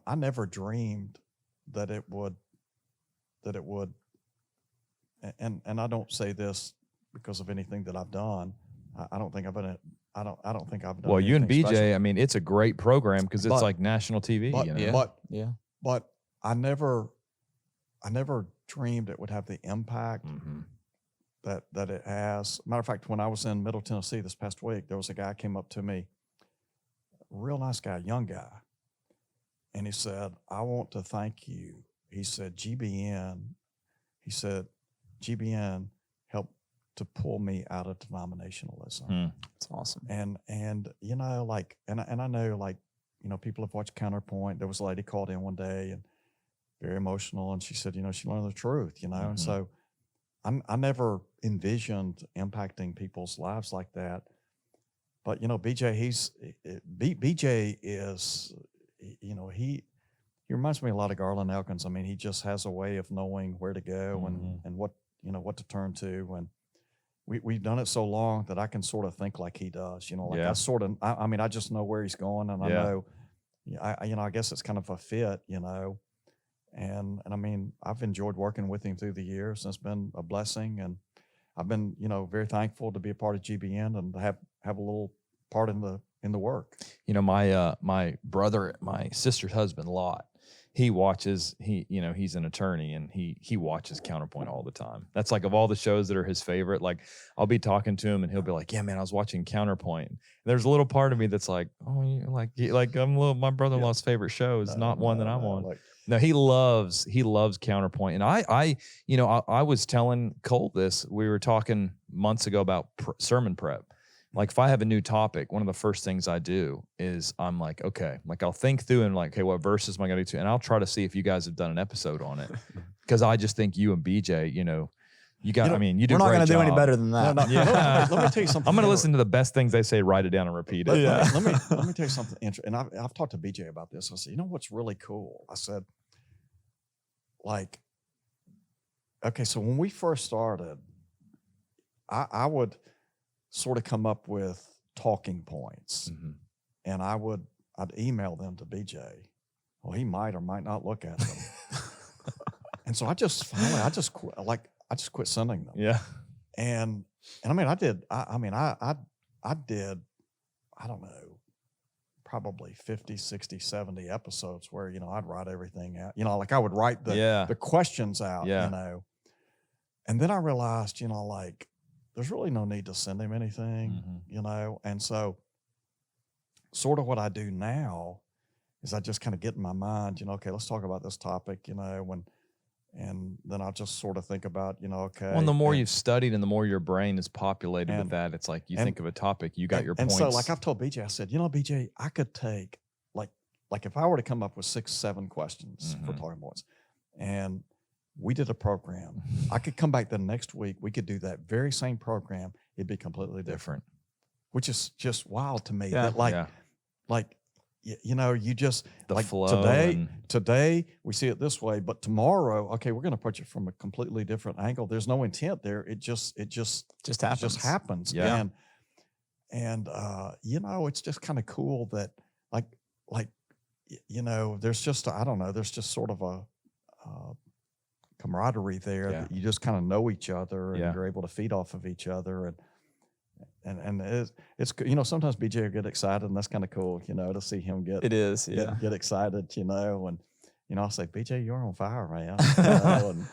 I never dreamed that it would, and I don't say this because of anything that I've done. I don't think I've been, I don't think I've done. Well, you and anything BJ, special. I mean, it's a great program because it's But- like national TV. but- you know? Yeah. But I never dreamed it would have the impact Mhm. that it has. Matter of fact, when I was in Middle Tennessee this past week, there was a guy came up to me, real nice guy, young guy, and he said, "I want to thank you." He said, GBN helped to pull me out of denominationalism. Hmm. It's awesome. And like, and I know, like, people have watched Counterpoint. There was a lady called in one day and very emotional, and she said, she learned the truth, and Mhm. so I never envisioned impacting people's lives like that. But BJ, BJ is, he reminds me a lot of Garland Elkins. I mean, he just has a way of knowing where to go Mhm. and what to turn to. And we've done it so long that I can sort of think like he does. Like Yeah. I mean, I just know where he's going, and I Yeah. know, I guess it's kind of a fit, And I mean, I've enjoyed working with him through the years, and it's been a blessing. And I've been, very thankful to be a part of GBN and to have a little part in the work. My brother, my sister's husband, Lot, he watches, he's an attorney, and he watches Counterpoint all the time. That's like, of all the shows that are his favorite, like, I'll be talking to him and he'll be like, "Yeah, man, I was watching Counterpoint." And there's a little part of me that's like, "Oh, my brother-in-law's favorite show is not one that I'm on." Like, No, he loves Counterpoint. And I was telling Colt this. We were talking months ago about sermon prep. Like, if I have a new topic, one of the first things I do is I'm like, okay, like, I'll think through and like, okay, what verses am I going to do? And I'll try to see if you guys have done an episode on it. Because I just think you and BJ, you do We're a not great going to do any job. better than that. No, Yeah. let me tell you something. I'm going to listen to the best things they say, write it down, and repeat it. Yeah. Let me tell you something interesting. And I've talked to BJ about this. I said, what's really cool? I said, like, okay, so when we first started, I would sort of come up with talking points, Mhm. and I'd email them to BJ. Well, he might or might not look at them. And so I just quit sending them. Yeah. And I mean, I did, I don't know, probably 50, 60, 70 episodes where, I'd write everything out, like I would write the questions out, Yeah. And then I realized, like, there's really no need to send him anything, Mhm. And so sort of what I do now is I just kind of get in my mind, okay, let's talk about this topic, and then I'll just sort of think about, okay. Well, and the more and- you've studied and the more your brain is populated with and- that, it's like you and- think of a topic, you got and, your and points. so, like I've told BJ, I said, BJ, I could take like if I were to come up with 6, 7 questions for Mhm. talking points, and we did a program, I could come back the next week. We could do that very same program. It'd be completely different, different. which is just wild to me. Yeah. That like, Yeah. like, you just The like flow today. and- Today we see it this way, but tomorrow, okay, we're going to approach it from a completely different angle. There's no intent there. It just Just happens. Yeah. And it's just kind of cool that there's just I don't know, there's just sort of a camaraderie there Yeah. that you just kind of know each other, and Yeah. you're able to feed off of each other, and it's sometimes BJ will get excited, and that's kind of cool, to see him get It is. Yeah. get excited, and I'll say, BJ, you're on fire, man. And,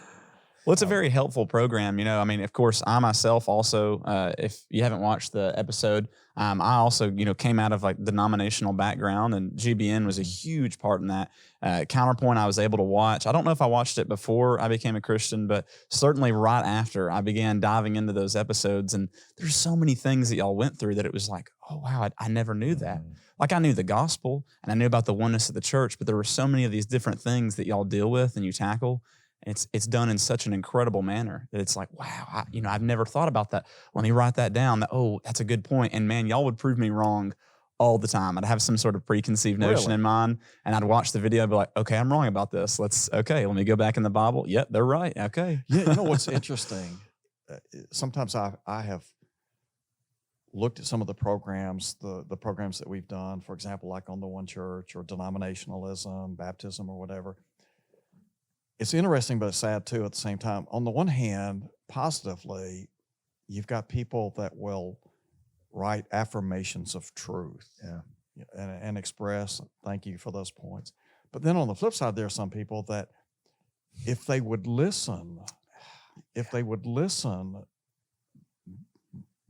Well, it's a very helpful program. I mean, of course, I myself also, if you haven't watched the episode, I also, came out of like denominational background, and GBN was a huge part in that. Counterpoint, I was able to watch. I don't know if I watched it before I became a Christian, but certainly right after I began diving into those episodes. And there's so many things that y'all went through that it was like, oh, wow, I never knew that. Like, I knew the gospel and I knew about the oneness of the church, but there were so many of these different things that y'all deal with and you tackle. It's done in such an incredible manner that it's like, wow, I've never thought about that. Let me write that down. That's a good point. And man, y'all would prove me wrong all the time. I'd have some sort of preconceived notion Really? in mind, and I'd watch the video and be like, okay, I'm wrong about this. Let me go back in the Bible. Yep, they're right. Okay. yeah, you know what's interesting? Sometimes I have looked at some of the programs, the programs that we've done, for example, like on the One Church or denominationalism, baptism, or whatever, it's interesting, but it's sad too at the same time. On the one hand, positively, you've got people that will write affirmations of truth, and express thank you for those points. But then on the flip side, there are some people that if they would listen,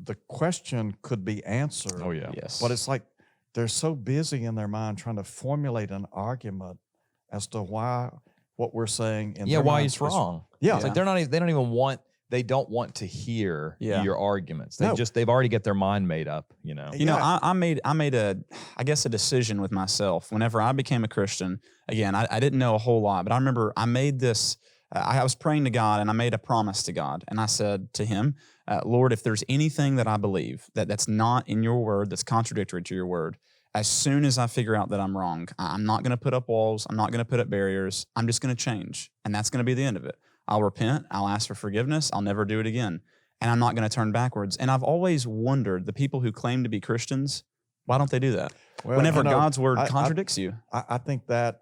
the question could be answered. Oh yeah. Yes. But it's like they're so busy in their mind trying to formulate an argument as to why what we're saying in their why mind it's is wrong. Yeah. It's like they don't want to hear your arguments. They've already got their mind made up, you know. You know, I made a decision with myself whenever I became a Christian. Again, I didn't know a whole lot, but I remember I made this. I was praying to God, and I made a promise to God, and I said to Him, "Lord, if there's anything that I believe that's not in Your Word, that's contradictory to Your Word, as soon as I figure out that I'm wrong, I'm not going to put up walls. I'm not going to put up barriers. I'm just going to change, and that's going to be the end of it. I'll repent. I'll ask for forgiveness. I'll never do it again. And I'm not going to turn backwards." And I've always wondered, the people who claim to be Christians, why don't they do that? Well, Whenever God's word contradicts you. I think that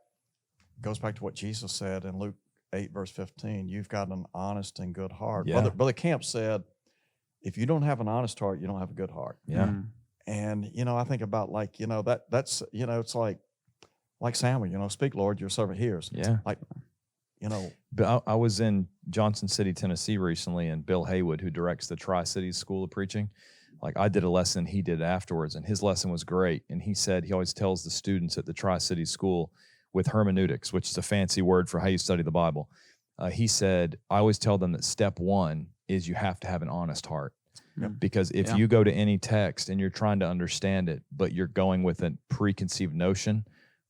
goes back to what Jesus said in Luke 8, verse 15. You've got an honest and good heart. Yeah. Brother Camp said, if you don't have an honest heart, you don't have a good heart. Yeah. Mm. And, I think about that's, it's like Samuel, speak, Lord, your servant hears. Yeah. Like, But I was in Johnson City, Tennessee recently, and Bill Haywood, who directs the Tri-Cities School of Preaching, like I did a lesson he did afterwards, and his lesson was great. And he said he always tells the students at the Tri-Cities School with hermeneutics, which is a fancy word for how you study the Bible. He said, I always tell them that step one is you have to have an honest heart. Yep. Because if you go to any text and you're trying to understand it, but you're going with a preconceived notion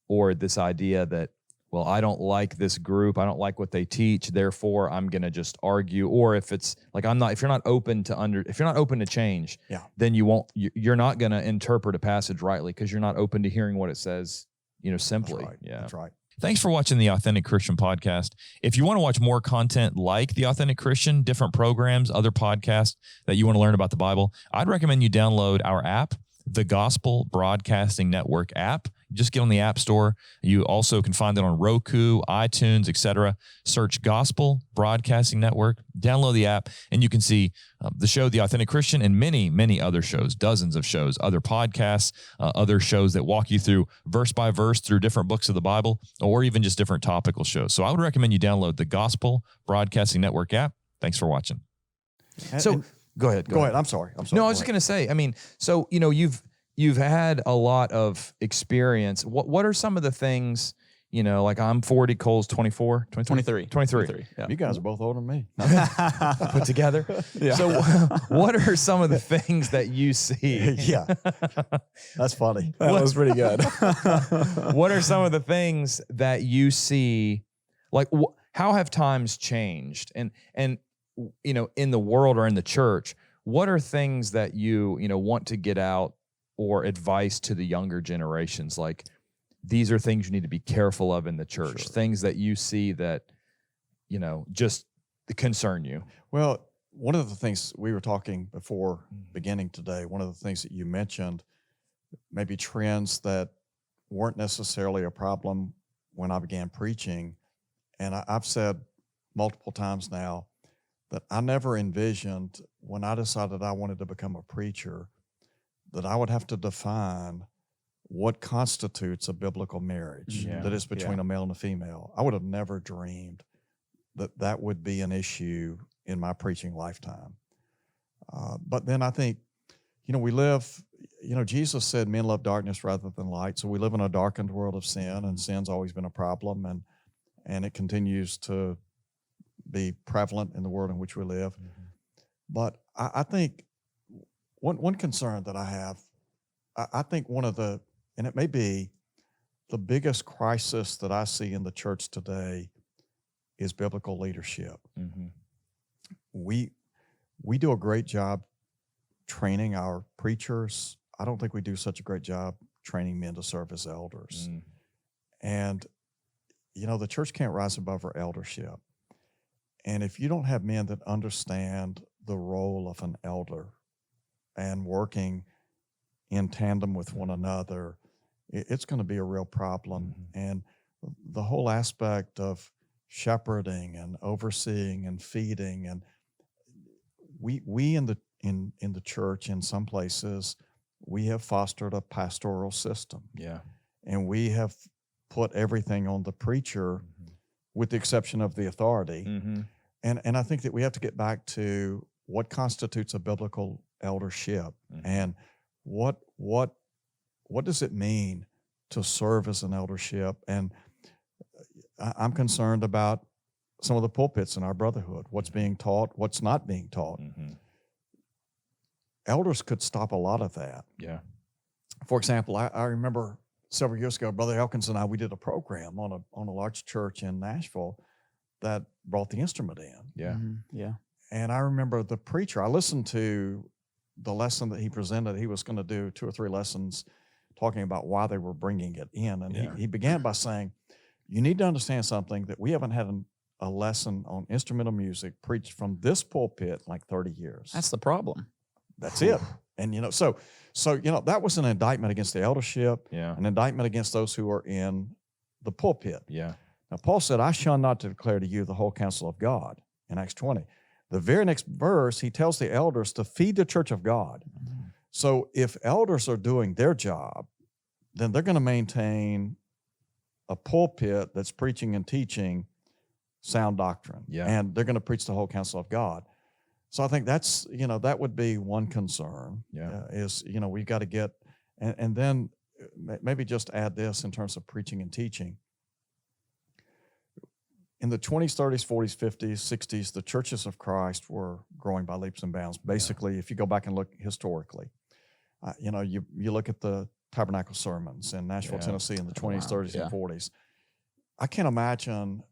or this idea that, well, I don't like this group, I don't like what they teach, therefore I'm going to just argue. Or if it's like if you're not open to change, then you're not going to interpret a passage rightly because you're not open to hearing what it says, simply. That's right. Yeah. That's right. Thanks for watching the Authentic Christian Podcast. If you want to watch more content like the Authentic Christian, different programs, other podcasts that you want to learn about the Bible, I'd recommend you download our app, the Gospel Broadcasting Network app. Just get on the App Store. You also can find it on Roku, iTunes, etc. Search Gospel Broadcasting Network, download the app, and you can see the show, The Authentic Christian, and many, many other shows, dozens of shows, other podcasts, other shows that walk you through verse by verse through different books of the Bible, or even just different topical shows. So I would recommend you download the Gospel Broadcasting Network app. Thanks for watching. Go ahead. Go ahead. I'm sorry. No, I was just going to say, so, you've had a lot of experience. What are some of the things, like I'm 40, Cole's 24, 23. 23. Yeah. You guys are both older than me. Put together. Yeah. So what are some of the things that you see? Yeah. That's funny. That was pretty good. What are some of the things that you see, like how have times changed? And in the world or in the church, what are things that you want to get out or advice to the younger generations? Like, these are things you need to be careful of in the church, things that you see that, just concern you. Well, one of the things we were talking before beginning today, one of the things that you mentioned, maybe trends that weren't necessarily a problem when I began preaching. And I've said multiple times now that I never envisioned when I decided I wanted to become a preacher that I would have to define what constitutes a biblical marriage that is between a male and a female. I would have never dreamed that that would be an issue in my preaching lifetime. But then I think, we live, Jesus said men love darkness rather than light. So we live in a darkened world of sin, and sin's always been a problem, and it continues to be prevalent in the world in which we live. Mm-hmm. But I think one concern that I have, I think one of the, and it may be the biggest crisis that I see in the church today, is biblical leadership. Mm-hmm. We do a great job training our preachers. I don't think we do such a great job training men to serve as elders. Mm. And, the church can't rise above our eldership. And if you don't have men that understand the role of an elder and working in tandem with one another, it's going to be a real problem. And the whole aspect of shepherding and overseeing and feeding, and we in the church, in some places, we have fostered a pastoral system. Yeah. And we have put everything on the preacher, with the exception of the authority. And I think that we have to get back to what constitutes a biblical eldership, and what does it mean to serve as an eldership. And I'm concerned about some of the pulpits in our brotherhood, what's being taught, what's not being taught. Elders could stop a lot of that. Yeah. For example, I remember several years ago, Brother Elkins and I, we did a program on a large church in Nashville that brought the instrument in. Yeah. Yeah. And I remember the preacher, I listened to the lesson that he presented. He was going to do 2 or 3 lessons talking about why they were bringing it in. And he began by saying, you need to understand something, that we haven't had a lesson on instrumental music preached from this pulpit in like 30 years. That's the problem. That's it. And, so, that was an indictment against the eldership, Yeah. an indictment against those who are in the pulpit. Yeah. Now, Paul said, I shun not to declare to you the whole counsel of God, in Acts 20. The very next verse, he tells the elders to feed the church of God. So if elders are doing their job, then they're going to maintain a pulpit that's preaching and teaching sound doctrine. Yeah. And they're going to preach the whole counsel of God. So I think that's, that would be one concern. Yeah. Is, we've got to get, and then maybe just add this in terms of preaching and teaching. In the 20s, 30s, 40s, 50s, 60s, the churches of Christ were growing by leaps and bounds. Basically, if you go back and look historically, you look at the tabernacle sermons in Nashville, Tennessee in the 20s, 30s, and 40s. I can't imagine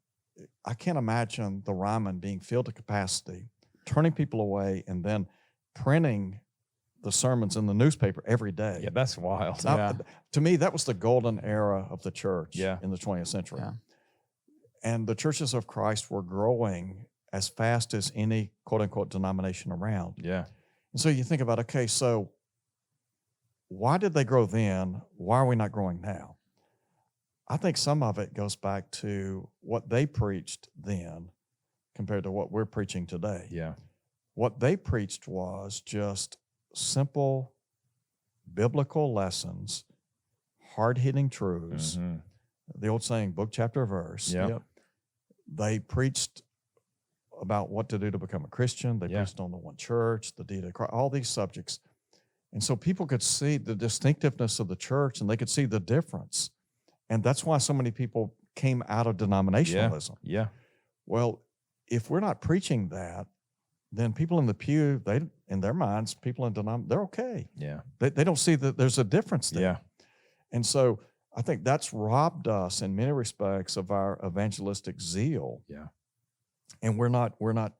the Ryman being filled to capacity, turning people away, and then printing the sermons in the newspaper every day. Yeah, that's wild. Now, to me, that was the golden era of the church Yeah. in the 20th century. Yeah. And the churches of Christ were growing as fast as any quote-unquote denomination around. Yeah. And so you think about, okay, so why did they grow then? Why are we not growing now? I think some of it goes back to what they preached then compared to what we're preaching today. Yeah. What they preached was just simple biblical lessons, hard-hitting truths, the old saying, book, chapter, verse. Yeah. They preached about what to do to become a Christian. They preached on the one church, the deity of Christ, all these subjects. And so people could see the distinctiveness of the church, and they could see the difference. And that's why so many people came out of denominationalism. Yeah. Well, if we're not preaching that, then people in the pew, in their minds, people in they're okay. Yeah. They don't see that there's a difference there. Yeah. And so I think that's robbed us in many respects of our evangelistic zeal. Yeah. And we're not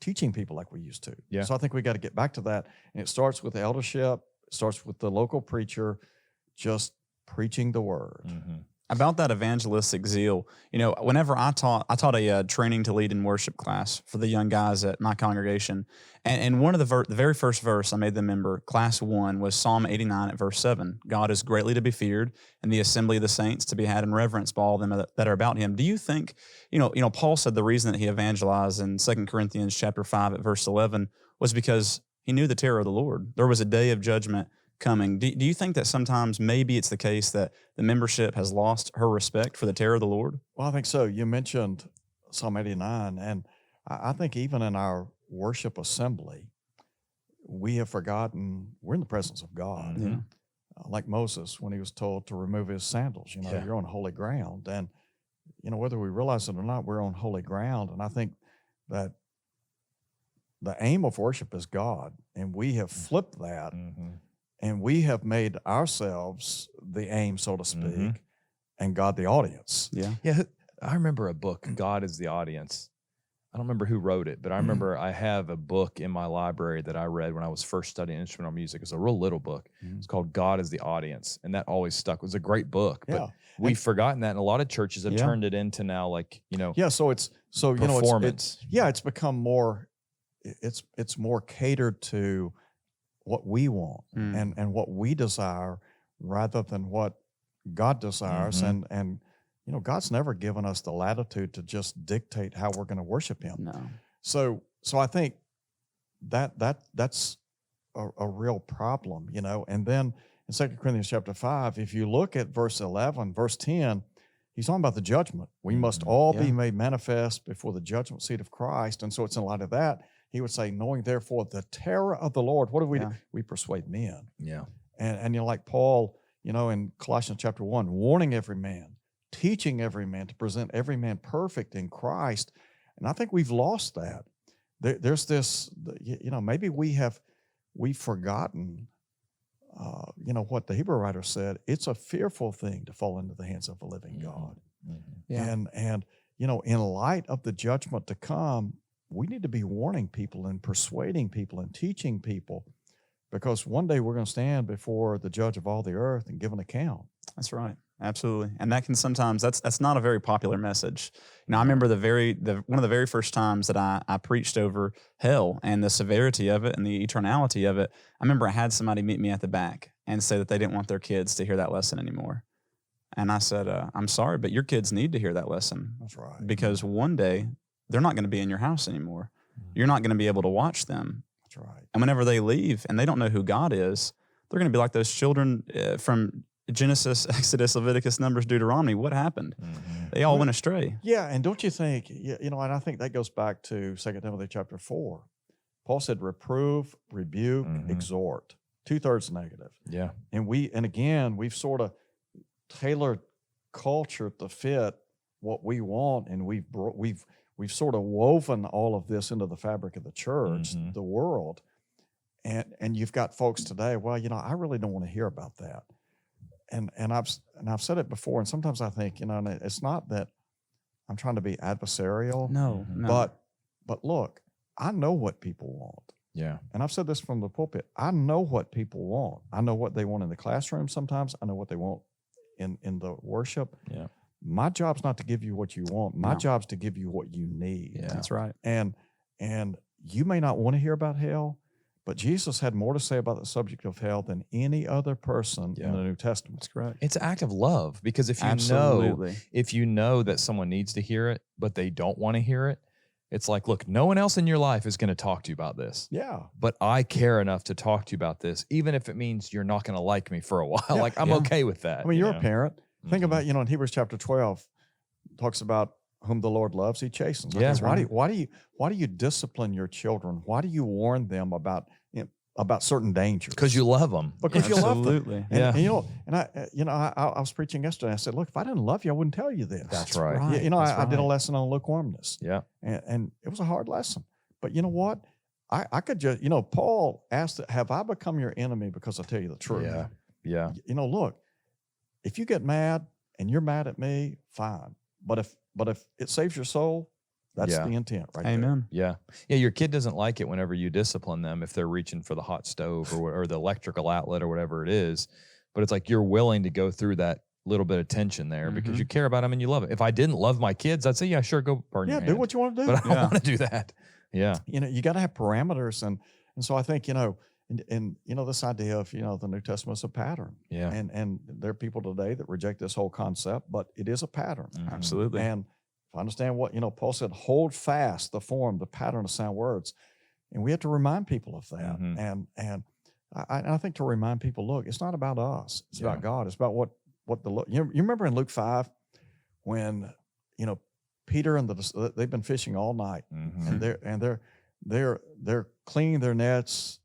teaching people like we used to. Yeah. So I think we got to get back to that. And it starts with the eldership, it starts with the local preacher just preaching the word. About that evangelistic zeal, whenever I taught a training to lead in worship class for the young guys at my congregation, and one of the very first verse I made them remember, class 1, was Psalm 89 at verse 7. God is greatly to be feared, and the assembly of the saints to be had in reverence by all them that are about him. Do you think, Paul said the reason that he evangelized in 2 Corinthians chapter 5 at verse 11 was because he knew the terror of the Lord. There was a day of judgment coming. Do you think that sometimes maybe it's the case that the membership has lost her respect for the terror of the Lord? Well, I think so. You mentioned Psalm 89, and I think even in our worship assembly, we have forgotten we're in the presence of God. Yeah. Like Moses, when he was told to remove his sandals, you're on holy ground. And, whether we realize it or not, we're on holy ground. And I think that the aim of worship is God, and we have flipped that. And we have made ourselves the aim, so to speak, and God the audience. Yeah. Yeah. I remember a book, God is the Audience. I don't remember who wrote it, but I remember I have a book in my library that I read when I was first studying instrumental music. It's a real little book. It's called God is the Audience. And that always stuck. It was a great book, but we've forgotten that. And a lot of churches have turned it into now So it's performance. it's become more, it's more catered to what we want and what we desire rather than what God desires. And God's never given us the latitude to just dictate how we're going to worship Him. No. So I think that's a real problem, And then in 2 Corinthians chapter 5, if you look at verse 11, verse 10, he's talking about the judgment. We must all be made manifest before the judgment seat of Christ. And so it's in light of that, he would say, knowing therefore the terror of the Lord, what do we do? We persuade men. Yeah. And like Paul, in Colossians chapter 1, warning every man, teaching every man to present every man perfect in Christ. And I think we've lost that. There's this, maybe we've forgotten, what the Hebrew writer said. It's a fearful thing to fall into the hands of a living God. And in light of the judgment to come, we need to be warning people and persuading people and teaching people, because one day we're going to stand before the judge of all the earth and give an account. That's right. Absolutely. And that can sometimes, that's not a very popular message. I remember one of the very first times that I preached over hell and the severity of it and the eternality of it. I remember I had somebody meet me at the back and say that they didn't want their kids to hear that lesson anymore. And I said, I'm sorry, but your kids need to hear that lesson. That's right. Because one day they're not going to be in your house anymore. You're not going to be able to watch them. That's right. And whenever they leave and they don't know who God is, they're going to be like those children from Genesis, Exodus, Leviticus, Numbers, Deuteronomy. What happened? They all went astray. Yeah, and don't you think, and I think that goes back to 2 Timothy chapter 4. Paul said, reprove, rebuke, exhort. 2/3 negative. Yeah. And again, we've sort of tailored culture to fit what we want, and we've sort of woven all of this into the fabric of the church, the world. And you've got folks today, well, I really don't want to hear about that. And I've said it before, and sometimes I think, and it's not that I'm trying to be adversarial. No. But look, I know what people want. Yeah. And I've said this from the pulpit. I know what people want. I know what they want in the classroom sometimes. I know what they want in the worship. Yeah. My job's not to give you what you want. My job's to give you what you need. Yeah. That's right. And you may not want to hear about hell, but Jesus had more to say about the subject of hell than any other person in the New Testament. That's correct. It's an act of love, because if you know that someone needs to hear it, but they don't want to hear it, it's like, look, no one else in your life is going to talk to you about this. Yeah. But I care enough to talk to you about this, even if it means you're not going to like me for a while. Like, I'm okay with that. I mean, you're a parent. Think about, in Hebrews chapter 12, talks about whom the Lord loves, He chastens. Yeah. Why do you discipline your children? Why do you warn them about certain dangers? Because you love them. Because you love them. Absolutely. And I was preaching yesterday. I said, look, if I didn't love you, I wouldn't tell you this. That's right. I did a lesson on lukewarmness. Yeah. And it was a hard lesson. But you know what? I could just, Paul asked, have I become your enemy because I tell you the truth? Yeah. Yeah. Look, if you get mad and you're mad at me, fine. But if it saves your soul, that's the intent right Amen. Yeah. Yeah. Your kid doesn't like it whenever you discipline them if they're reaching for the hot stove or the electrical outlet or whatever it is. But it's like you're willing to go through that little bit of tension there because you care about them and you love it. If I didn't love my kids, I'd say, yeah, sure, go burn your hand. do what you want to do. But I don't want to do that. Yeah. You got to have parameters. And so I think, and this idea of, the New Testament is a pattern. Yeah. And there are people today that reject this whole concept, but it is a pattern. Absolutely. And if I understand what, Paul said, hold fast the form, the pattern of sound words. And we have to remind people of that. And I think to remind people, look, it's not about us. It's about God. It's about what you remember in Luke 5 when, Peter and they've been fishing all night and they're cleaning their nets.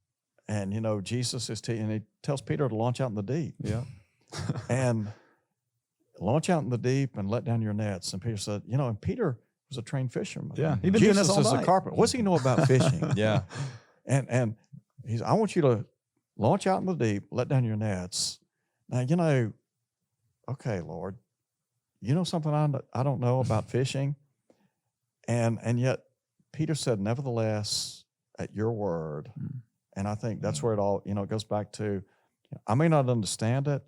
And, Jesus is and he tells Peter to launch out in the deep. Yeah. And launch out in the deep and let down your nets. And Peter said, and Peter was a trained fisherman. Yeah. He'd been doing this all is night. a carpenter. What's he know about fishing? Yeah. And he's, I want you to launch out in the deep, let down your nets. Now, okay, Lord, something I don't know about fishing? And yet Peter said, nevertheless, at your word. And I think that's where it all, it goes back to, I may not understand it,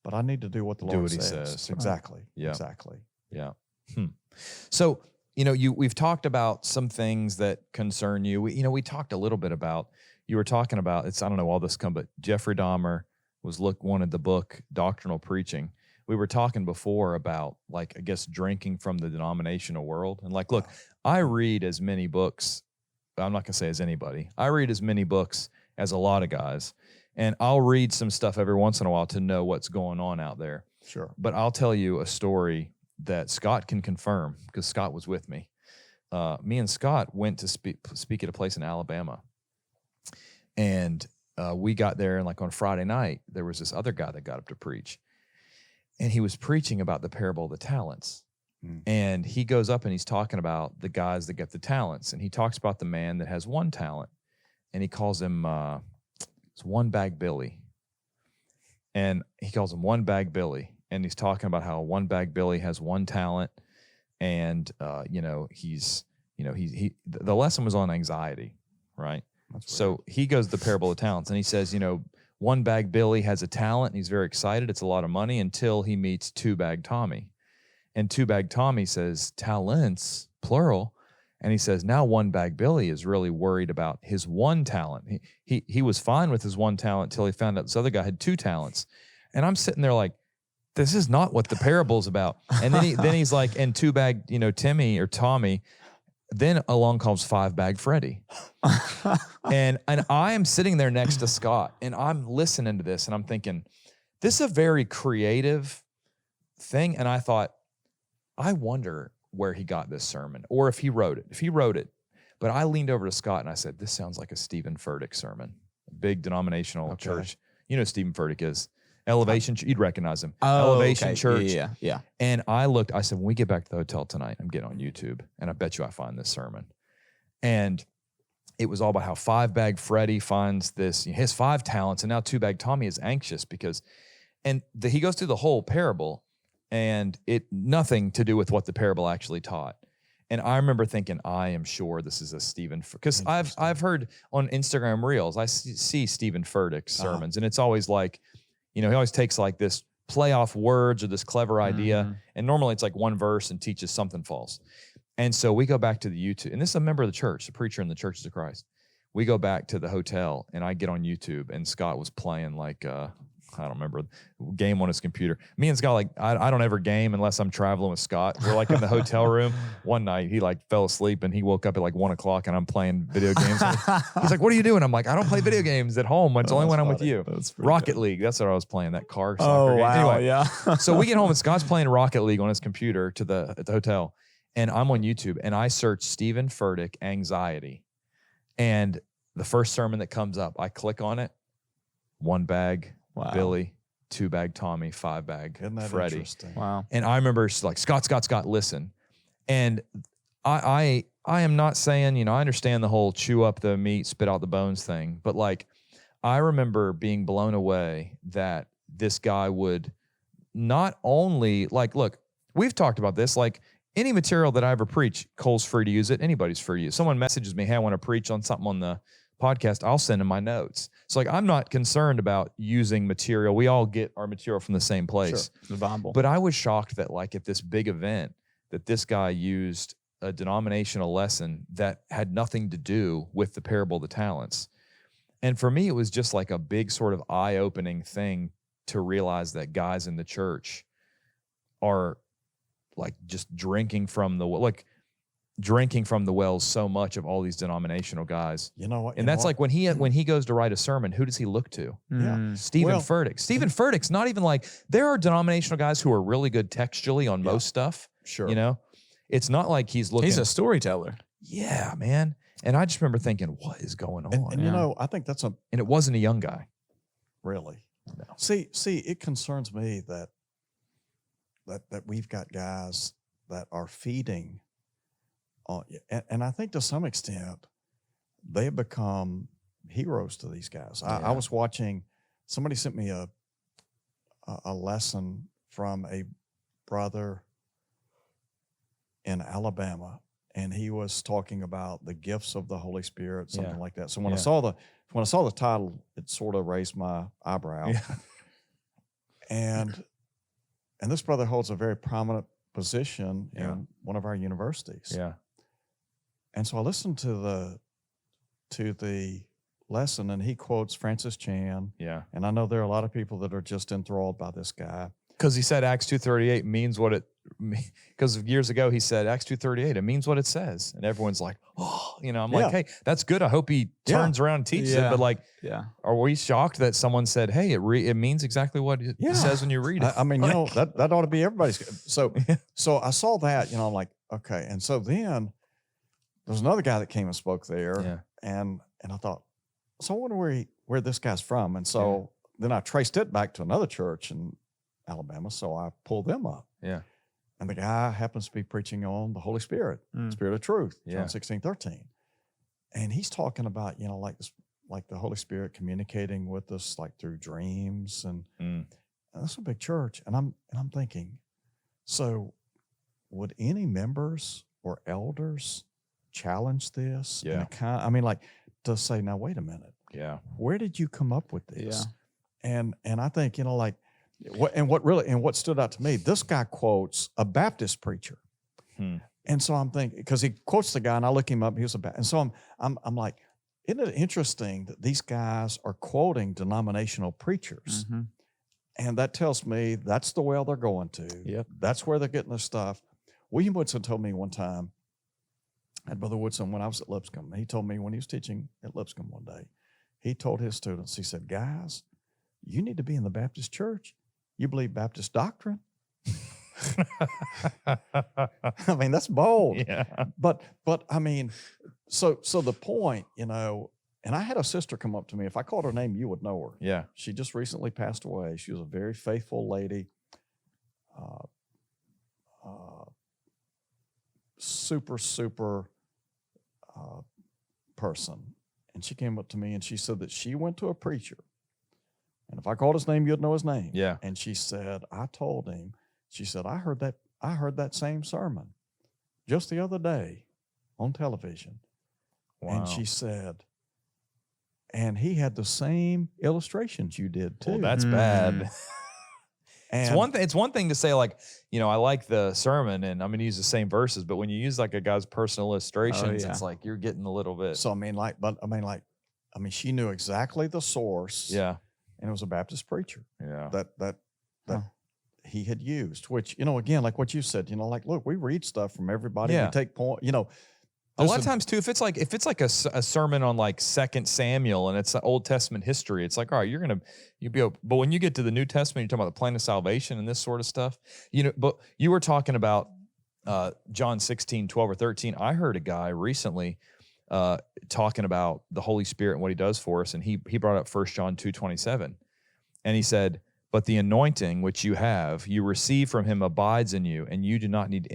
but I need to do what the Lord He says. says. Exactly. Yeah. Exactly. Yeah. So, we've talked about some things that concern you. We talked a little bit about, you were talking about, I don't know all this but Jeffrey Dahmer wanted the book Doctrinal Preaching. We were talking before about, like, I guess drinking from the denominational world. And like, look, I read as many books, I'm not gonna say as anybody, I read as many books as a lot of guys. And I'll read some stuff every once in a while to know what's going on out there. Sure. But I'll tell you a story that Scott can confirm, because Scott was with me. Me and Scott went to speak at a place in Alabama. And we got there, and like on Friday night, there was this other guy that got up to preach. And he was preaching about the parable of the talents. And he goes up and he's talking about the guys that get the talents. And he talks about the man that has one talent. And he calls him, it's One Bag Billy. And he calls him One Bag Billy. And he's talking about how One Bag Billy has one talent. And, the lesson was on anxiety, right? So he goes to the parable of talents, and he says, One Bag Billy has a talent, and he's very excited. It's a lot of money until he meets Two Bag Tommy. And Two Bag Tommy says, talents, plural. And he says, now One Bag Billy is really worried about his one talent. He was fine with his one talent until he found out this other guy had two talents. And I'm sitting there like, this is not what the parable's about. And then he's like, and Two Bag, Timmy or Tommy, then along comes Five Bag Freddie. and I am sitting there next to Scott, and I'm listening to this, and I'm thinking, this is a very creative thing. And I thought, I wonder where he got this sermon, or if he wrote it. But I leaned over to Scott and I said, this sounds like a Stephen Furtick sermon, big denominational church. You know who Stephen Furtick is. Elevation, you'd recognize him. Elevation Church. Yeah. And I said, when we get back to the hotel tonight, I'm getting on YouTube, and I bet you I find this sermon. And it was all about how Five Bag Freddie finds this, he has 5 talents, and now Two Bag Tommy is anxious because, he goes through the whole parable, and nothing to do with what the parable actually taught. And I remember thinking, I am sure this is a Stephen, because I've heard on Instagram Reels, I see Stephen Furtick's sermons, and it's always like, he always takes like this play off words or this clever idea, and normally it's like one verse and teaches something false. And so we go back to the YouTube, and this is a member of the church, a preacher in the Churches of Christ. We go back to the hotel, and I get on YouTube, and Scott was playing like, I don't remember, game on his computer. Me and Scott, like, I don't ever game unless I'm traveling with Scott. We're like in the hotel room. One night he like fell asleep, and he woke up at like 1 o'clock, and I'm playing video games. He's like, what are you doing? I'm like, I don't play video games at home. It's only when I'm with you. Rocket League. That's what I was playing, that car soccer game. Anyway, yeah. So we get home, and Scott's playing Rocket League on his computer at the hotel. And I'm on YouTube, and I search Stephen Furtick anxiety. And the first sermon that comes up, I click on it. One Bag Billy, Two Bag Tommy, Five Bag Freddie. Wow. And I remember like, Scott, listen. And I am not saying, I understand the whole chew up the meat, spit out the bones thing. But like, I remember being blown away that this guy would not only, like, look, we've talked about this, like, any material that I ever preach, Cole's free to use it. Anybody's free to use it. Someone messages me, hey, I want to preach on something on the podcast, I'll send him my notes. So like, I'm not concerned about using material. We all get our material from the same place. Sure. The Bible. But I was shocked that like at this big event that this guy used a denominational lesson that had nothing to do with the parable of the talents. And for me, it was just like a big sort of eye-opening thing to realize that guys in the church are like just drinking from the wells so much of all these denominational guys. You know what? And that's like when he goes to write a sermon, who does he look to? Yeah. Stephen Furtick. Stephen Furtick's not even like, there are denominational guys who are really good textually on most stuff. Sure. It's not like he's looking. He's a storyteller. Yeah, man. And I just remember thinking, what is going on? And I think that's and it wasn't a young guy. Really? No. See, it concerns me that we've got guys that are feeding on, and I think to some extent they have become heroes to these guys. I was watching, somebody sent me a lesson from a brother in Alabama, and he was talking about the gifts of the Holy Spirit, something like that. So when I saw the title, it sort of raised my eyebrow. And this brother holds a very prominent position in one of our universities. Yeah. And so I listened to the lesson, and he quotes Francis Chan. Yeah. And I know there are a lot of people that are just enthralled by this guy. Because he said Acts 2:38 means what it, because years ago he said Acts 2:38, it means what it says. And everyone's like, oh, I'm like, hey, that's good. I hope he turns around and teaches it. But like, are we shocked that someone said, hey, it means exactly what it says when you read it? I mean, that ought to be everybody's. So, so I saw that, I'm like, okay. And so then there was another guy that came and spoke there. And I thought, so I wonder where this guy's from. And so then I traced it back to another church in Alabama. So I pulled them up. Yeah. And the guy happens to be preaching on the Holy Spirit, Spirit of truth, John 16:13. And he's talking about, like this, like the Holy Spirit communicating with us like through dreams. And that's a big church. And I'm thinking, so would any members or elders challenge this? Yeah. Like to say, now, wait a minute. Yeah. Where did you come up with this? Yeah. And I think, like, what stood out to me, this guy quotes a Baptist preacher. And so I'm thinking, because he quotes the guy and I look him up, he was a Baptist. And so I'm like, isn't it interesting that these guys are quoting denominational preachers? And that tells me that's the well they're going to. Yep. That's where they're getting their stuff. William Woodson told me one time, and Brother Woodson, when I was at Lipscomb, he told me when he was teaching at Lipscomb one day, he told his students, he said, guys, you need to be in the Baptist church. You believe Baptist doctrine? I mean, that's bold. Yeah. But I mean, so the point, and I had a sister come up to me. If I called her name, you would know her. Yeah. She just recently passed away. She was a very faithful lady, super person. And she came up to me and she said that she went to a preacher. And if I called his name, you'd know his name. Yeah. And she said, I told him, she said, I heard that same sermon just the other day on television. Wow. And she said, and he had the same illustrations you did too. Well, that's bad. And It's one thing to say, like, I like the sermon and I'm going to use the same verses, but when you use like a guy's personal illustrations, it's like you're getting a little bit. So she knew exactly the source. Yeah. And it was a Baptist preacher. Yeah. That he had used, which, again, like what you said, like, look, we read stuff from everybody. Yeah. We take point, A lot of times too, if it's like a sermon on like 2 Samuel and it's Old Testament history, it's like, all right, you'll be able, but when you get to the New Testament, you're talking about the plan of salvation and this sort of stuff, but you were talking about John 16:12 or 13. I heard a guy recently talking about the Holy Spirit and what he does for us. And he brought up 1 John 2:27. And he said, but the anointing which you have, you receive from him abides in you, and you do not need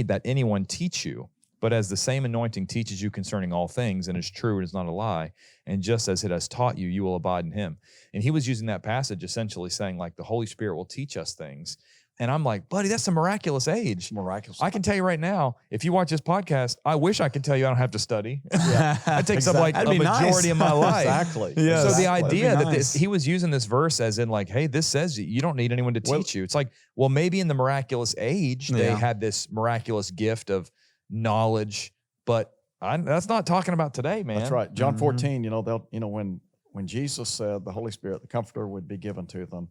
that anyone teach you, but as the same anointing teaches you concerning all things and is true and is not a lie, and just as it has taught you, you will abide in him. And he was using that passage essentially saying like the Holy Spirit will teach us things. And I'm like, buddy, that's a miraculous age. Miraculous. I can tell you right now, if you watch this podcast, I wish I could tell you I don't have to study. That takes up like a majority of my life. Exactly. Yeah. So the That'd idea be that nice. he was using this verse as in like, hey, this says you don't need anyone to teach you. It's like, well, maybe in the miraculous age, they had this miraculous gift of knowledge, but that's not talking about today, man. That's right. John 14, when Jesus said the Holy Spirit, the Comforter, would be given to them,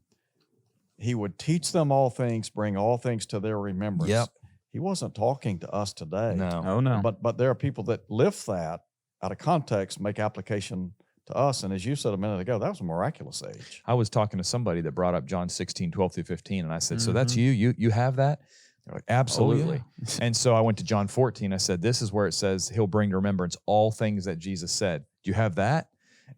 he would teach them all things, bring all things to their remembrance. Yep. He wasn't talking to us today. No. Oh, no. But there are people that lift that out of context, make application to us. And as you said a minute ago, that was a miraculous age. I was talking to somebody that brought up John 16:12-15, and I said, so that's you have that? They're like, absolutely. Oh, yeah. And so I went to John 14. I said, this is where it says he'll bring to remembrance all things that Jesus said. Do you have that?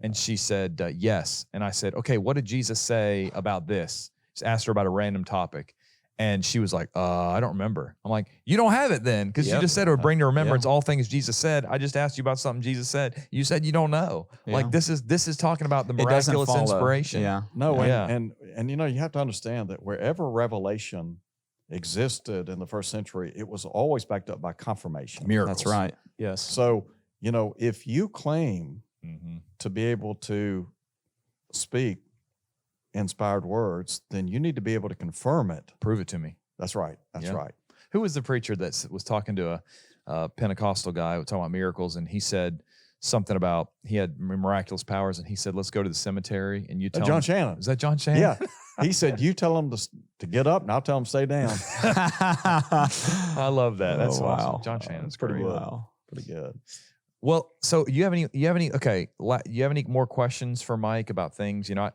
And she said, yes. And I said, okay, what did Jesus say about this? Just asked her about a random topic. And she was like, I don't remember. I'm like, you don't have it then, because you just said it would bring to remembrance all things Jesus said. I just asked you about something Jesus said. You said you don't know. Yeah. Like this is talking about the It doesn't miraculous follow. inspiration. Yeah. No, Yeah. and you have to understand that wherever revelation existed in the first century, it was always backed up by confirmation. Miracles. That's right. Yes. So, if you claim to be able to speak inspired words, then you need to be able to confirm it. Prove it to me. That's right. That's right. Who was the preacher that was talking to a Pentecostal guy talking about miracles, and he said something about he had miraculous powers, and he said, "Let's go to the cemetery." And you tell John him, Shannon. is that John Shannon? Yeah. He said, you tell them to get up, and I'll tell them to stay down. I love that. That's Oh, wow. awesome. John Shannon's pretty great. good. Wow. Pretty good. Well, so you have any? Okay, you have any more questions for Mike about things? You know,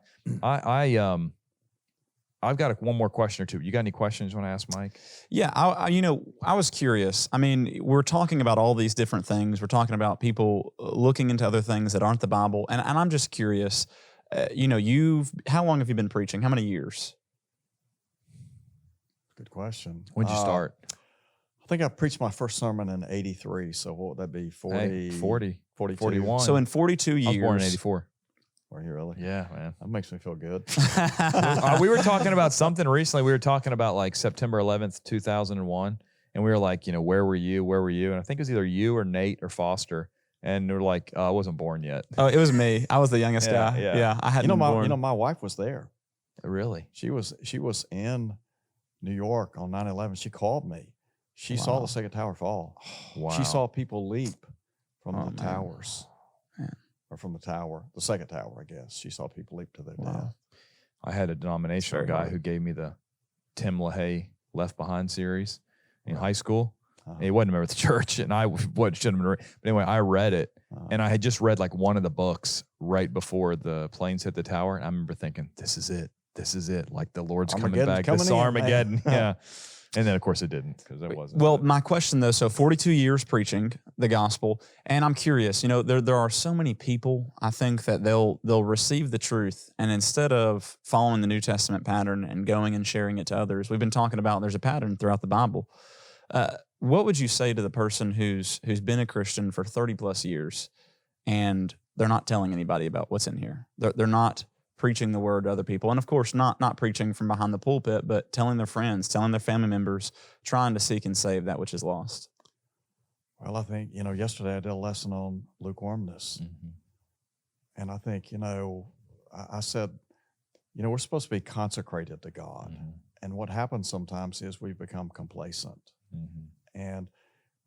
I've got one more question or two. You got any questions you want to ask Mike? Yeah, I was curious. I mean, we're talking about all these different things. We're talking about people looking into other things that aren't the Bible, and I'm just curious. How long have you been preaching? How many years? Good question. When'd you start? I think I preached my first sermon in 83. So what would that be? 40, 40, 42? 41. So in 42 years. I was born in 84. Were you really? Yeah, man. That makes me feel good. We were talking about something recently. We were talking about like September 11th, 2001. And we were like, where were you? Where were you? And I think it was either you or Nate or Foster. And we're like, I wasn't born yet. Oh, it was me. I was the youngest guy. Yeah. I hadn't been born. My wife was there. Really? She was in New York on 9/11. She called me. She saw the second tower fall. Wow. She saw people leap from the man. towers. Man. Or from the tower, the second tower, I guess. She saw people leap to their death. I had a denominational Very guy hard. who gave me the Tim LaHaye Left Behind series in high school. Uh-huh. He wasn't a member of the church, and I shouldn't have been. But anyway, I read it, and I had just read like one of the books right before the planes hit the tower. And I remember thinking, "This is it. This is it. Like the Lord's coming back. This in, Armageddon." Yeah. And then, of course, it didn't because it wasn't. Well, my question though, so 42 years preaching the gospel, and I'm curious, there are so many people, I think, that they'll receive the truth, and instead of following the New Testament pattern and going and sharing it to others, we've been talking about there's a pattern throughout the Bible. What would you say to the person who's been a Christian for 30 plus years, and they're not telling anybody about what's in here? They're not preaching the word to other people, and of course not preaching from behind the pulpit, but telling their friends, telling their family members, trying to seek and save that which is lost. Well, I think, yesterday I did a lesson on lukewarmness. Mhm. And I think, I said, we're supposed to be consecrated to God. Mhm. And what happens sometimes is we become complacent. Mhm. And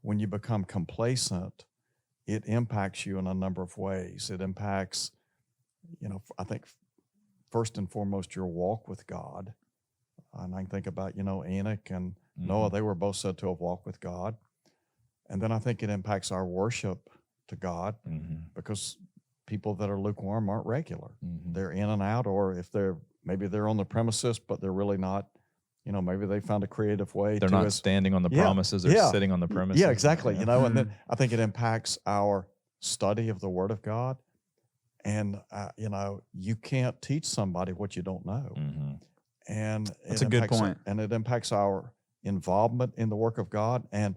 when you become complacent, it impacts you in a number of ways. It impacts, I think, first and foremost, your walk with God. And I can think about, Enoch and Noah, they were both said to have walked with God. And then I think it impacts our worship to God because people that are lukewarm aren't regular. They're in and out, or if maybe they're on the premises, but they're really not, maybe they found a creative way. They're not standing on the promises, they're sitting on the premises. Yeah, exactly. And then I think it impacts our study of the Word of God. And, you can't teach somebody what you don't know. And That's a good point. And it impacts our involvement in the work of God. And,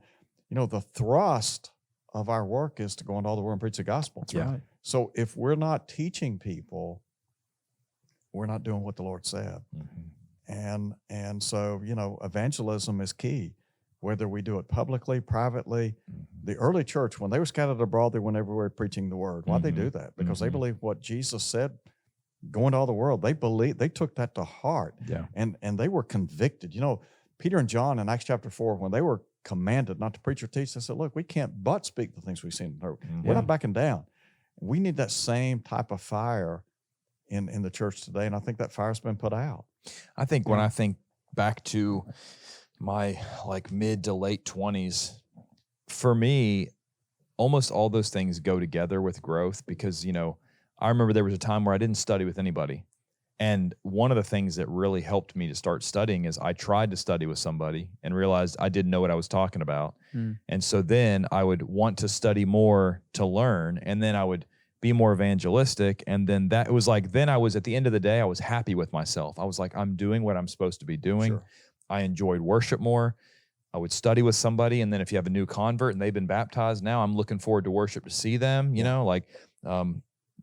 the thrust of our work is to go into all the world and preach the gospel. That's right. So if we're not teaching people, we're not doing what the Lord said. And so, evangelism is key, whether we do it publicly, privately. The early church, when they were scattered abroad, they went everywhere preaching the word. Why'd they do that? Because they believed what Jesus said, go into all the world. They took that to heart. Yeah. And they were convicted. Peter and John in Acts chapter 4, when they were commanded not to preach or teach, they said, look, we can't but speak the things we've seen and heard. We're not backing down. We need that same type of fire in the church today, and I think that fire's been put out. I think when I think back to my mid to late 20s, for me, almost all those things go together with growth because, I remember there was a time where I didn't study with anybody. And one of the things that really helped me to start studying is I tried to study with somebody and realized I didn't know what I was talking about. And so then I would want to study more to learn, and then I would be more evangelistic. And then that was then I was, at the end of the day, I was happy with myself. I was like, I'm doing what I'm supposed to be doing. Sure. I enjoyed worship more. I would study with somebody, and then if you have a new convert and they've been baptized, now I'm looking forward to worship to see them.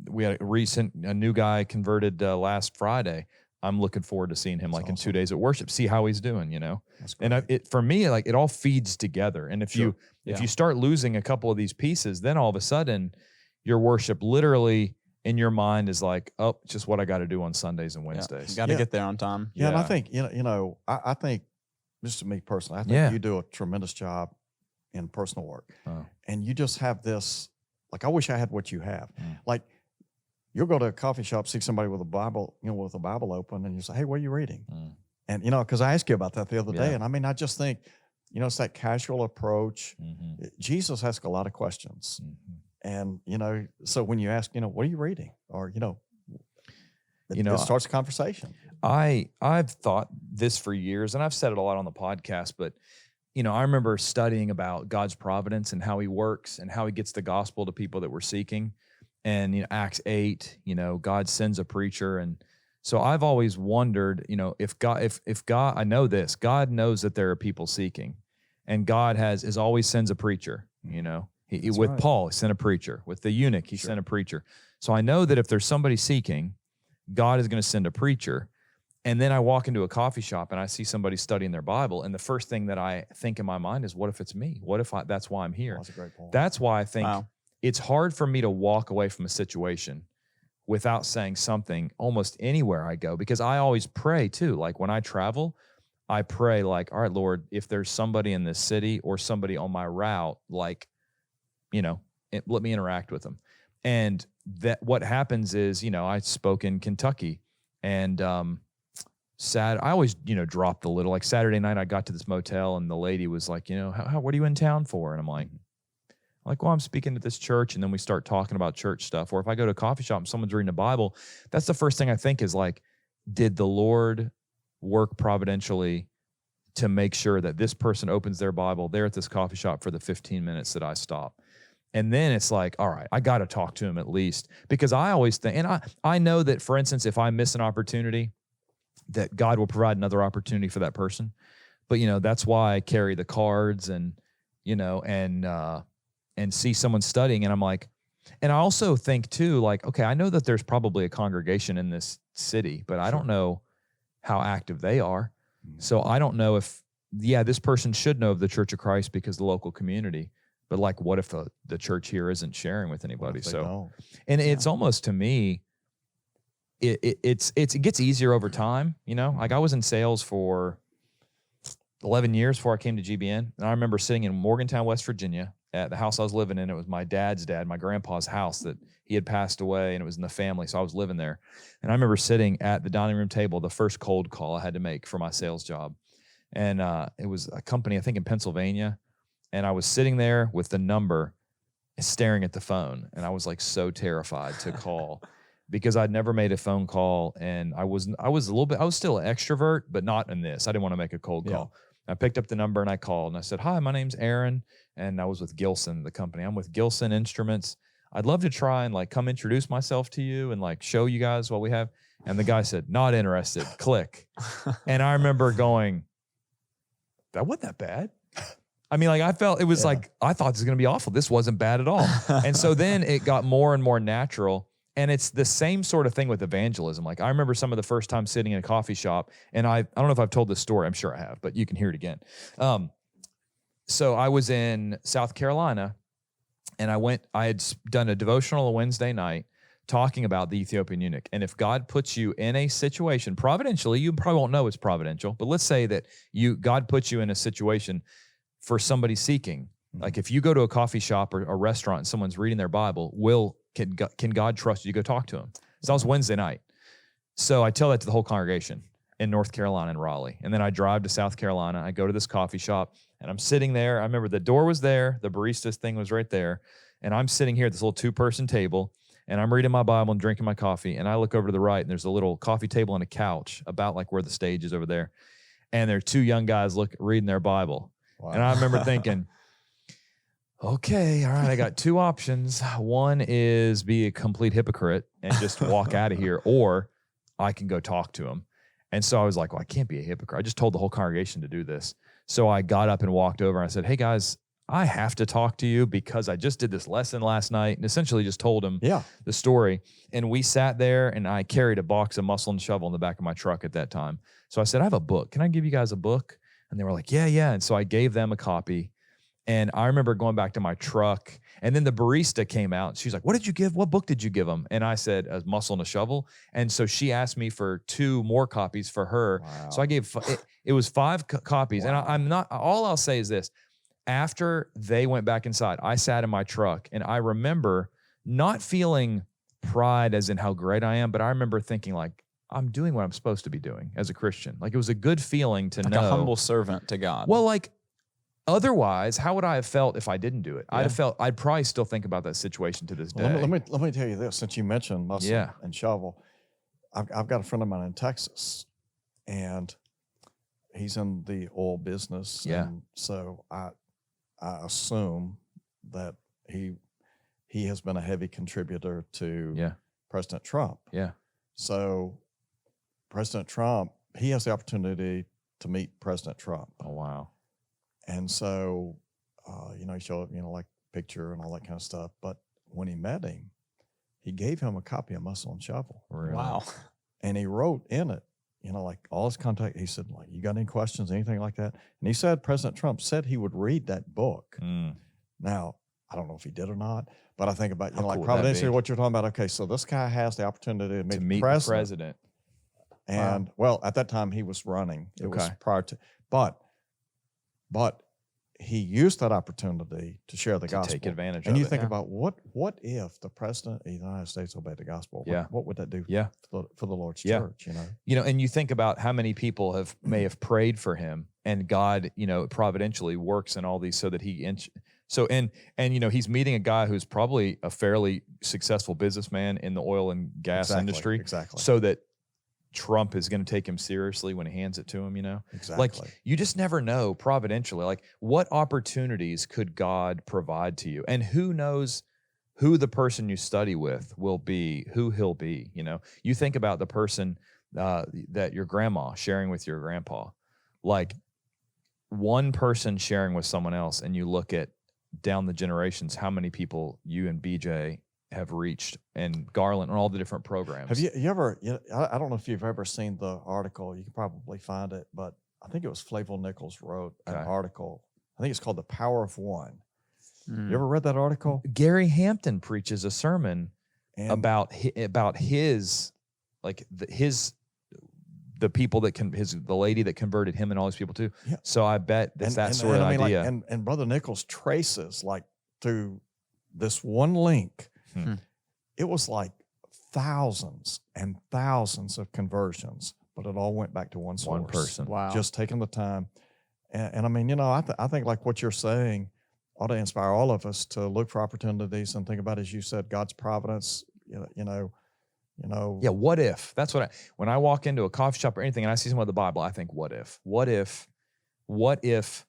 We had a new guy converted last Friday. I'm looking forward to seeing him That's in awesome. 2 days at worship, see how he's doing. That's And great. for me, it all feeds together. And if you start losing a couple of these pieces, then all of a sudden your worship literally in your mind is just what I got to do on Sundays and Wednesdays. Got to get there on time. And I think, I think, just to me personally, I think you do a tremendous job in personal work. Oh. And you just have this like, I wish I had what you have. Like, you'll go to a coffee shop, see somebody with a Bible, with a Bible open, and you say, hey, what are you reading? And, because I asked you about that the other day. And I mean, I just think, it's that casual approach. Jesus asked a lot of questions. And, so when you ask, what are you reading? Or, it starts a conversation. I've thought this for years, and I've said it a lot on the podcast, but, I remember studying about God's providence and how he works and how he gets the gospel to people that we're seeking. And, Acts 8, God sends a preacher. And so I've always wondered, if God, I know this, God knows that there are people seeking, and God is always sends a preacher, with right. Paul, he sent a preacher. With the eunuch, he sent a preacher. So I know that if there's somebody seeking, God is going to send a preacher. And then I walk into a coffee shop and I see somebody studying their Bible. And the first thing that I think in my mind is, what if it's me? What if that's why I'm here? That's a great point. That's why I think it's hard for me to walk away from a situation without saying something almost anywhere I go, because I always pray too. Like when I travel, I pray like, all right, Lord, if there's somebody in this city or somebody on my route, like, let me interact with them. And that what happens is, I spoke in Kentucky, and I always, dropped a little. Like Saturday night, I got to this motel and the lady was like, what are you in town for? And I'm like, well, I'm speaking at this church. And then we start talking about church stuff. Or if I go to a coffee shop and someone's reading the Bible, that's the first thing I think is like, did the Lord work providentially to make sure that this person opens their Bible there at this coffee shop for the 15 minutes that I stop? And then it's like, all right, I got to talk to him at least, because I always think, and I know that, for instance, if I miss an opportunity, that God will provide another opportunity for that person. But, that's why I carry the cards and see someone studying. And I'm like, and I also think too, like, okay, I know that there's probably a congregation in this city, but I don't know how active they are. So I don't know if, this person should know of the Church of Christ because the local community. But like, what if the church here isn't sharing with anybody? So, and it's almost, to me, it gets easier over time. Like I was in sales for 11 years before I came to GBN. And I remember sitting in Morgantown, West Virginia at the house I was living in. It was my dad's dad, my grandpa's house that he had passed away, and it was in the family. So I was living there. And I remember sitting at the dining room table, the first cold call I had to make for my sales job. And it was a company, I think in Pennsylvania. And I was sitting there with the number staring at the phone. And I was like so terrified to call because I'd never made a phone call. And I was still an extrovert, but not in this. I didn't want to make a cold call. I picked up the number and I called and I said, hi, my name's Aaron. And I was with Gilson, the company. I'm with Gilson Instruments. I'd love to try and like come introduce myself to you and like show you guys what we have. And the guy said, not interested, click. And I remember going, that wasn't that bad. I mean, like I felt it was like, I thought this was going to be awful. This wasn't bad at all. And so then it got more and more natural. And it's the same sort of thing with evangelism. Like I remember some of the first time sitting in a coffee shop, and I don't know if I've told this story. I'm sure I have, but you can hear it again. So I was in South Carolina, and I had done a devotional a Wednesday night talking about the Ethiopian eunuch. And if God puts you in a situation providentially, you probably won't know it's providential, but let's say that God puts you in a situation for somebody seeking. Like if you go to a coffee shop or a restaurant and someone's reading their Bible, can God trust you to go talk to him? So that was Wednesday night. So I tell that to the whole congregation in North Carolina and Raleigh. And then I drive to South Carolina. I go to this coffee shop and I'm sitting there. I remember the door was there. The barista's thing was right there. And I'm sitting here at this little 2-person table and I'm reading my Bible and drinking my coffee. And I look over to the right and there's a little coffee table and a couch about like where the stage is over there. And there are 2 young guys reading their Bible. Wow. And I remember thinking, okay, all right, I got 2 options. One is be a complete hypocrite and just walk out of here, or I can go talk to him. And so I was like, well, I can't be a hypocrite. I just told the whole congregation to do this. So I got up and walked over and I said, hey guys, I have to talk to you because I just did this lesson last night, and essentially just told him the story. And we sat there and I carried a box of Muscle and Shovel in the back of my truck at that time. So I said, I have a book. Can I give you guys a book? And they were like, yeah. And so I gave them a copy. And I remember going back to my truck, and then the barista came out. She's like, what book did you give them? And I said, A Muscle and a Shovel. And so she asked me for 2 more copies for her. Wow. So I gave, it was 5 copies. Wow. And I'm not, all I'll say is this, after they went back inside, I sat in my truck, and I remember not feeling pride as in how great I am, but I remember thinking like, I'm doing what I'm supposed to be doing as a Christian. Like, it was a good feeling to Like know. a humble servant to God. Well, like, otherwise, how would I have felt if I didn't do it? Yeah. I'd probably still think about that situation to this day. Let me tell you this. Since you mentioned muscle and shovel, I've got a friend of mine in Texas, and he's in the oil business. Yeah. And so I assume that he has been a heavy contributor to President Trump. Yeah. So President Trump, he has the opportunity to meet President Trump. Oh, wow. And so, he showed, like picture and all that kind of stuff. But when he met him, he gave him a copy of Muscle and Shovel. Really? Wow. And he wrote in it, like all his contact, he said, like, you got any questions, anything like that? And he said President Trump said he would read that book. Now, I don't know if he did or not, but I think about, How like cool would that providentially be? What you're talking about. Okay, so this guy has the opportunity to meet, The president. And well, at that time he was running. It was Okay. prior to, but he used that opportunity to share the gospel. Take advantage And of you it. think about what if the president of the United States obeyed the gospel? Yeah. What would that do Yeah. for the Lord's Yeah. church, And you think about how many people may have prayed for him, and God, providentially works in all these so that he's meeting a guy who's probably a fairly successful businessman in the oil and gas industry. Exactly. So that Trump is going to take him seriously when he hands it to him, Exactly. Like, you just never know providentially, like, what opportunities could God provide to you? And who knows who the person you study with will be, who he'll be, You think about the person that your grandma sharing with your grandpa, like one person sharing with someone else, and you look at down the generations, how many people you and BJ have reached, and Garland and all the different programs. Have you ever, I don't know if you've ever seen the article, you can probably find it, but I think it was Flavel Nichols wrote an article. I think it's called The Power of One. You ever read that article? Gary Hampton preaches a sermon And about his the people that the lady that converted him and all these people too. Yeah. So I bet that's that sort of I mean, idea. and Brother Nichols traces, like, through this one link, it was like thousands and thousands of conversions, but it all went back to one source. One person. Wow. Just taking the time. And I mean, I think like what you're saying ought to inspire all of us to look for opportunities and think about, as you said, God's providence, Yeah, what if? That's when I walk into a coffee shop or anything and I see someone with the Bible, I think, what if? What if,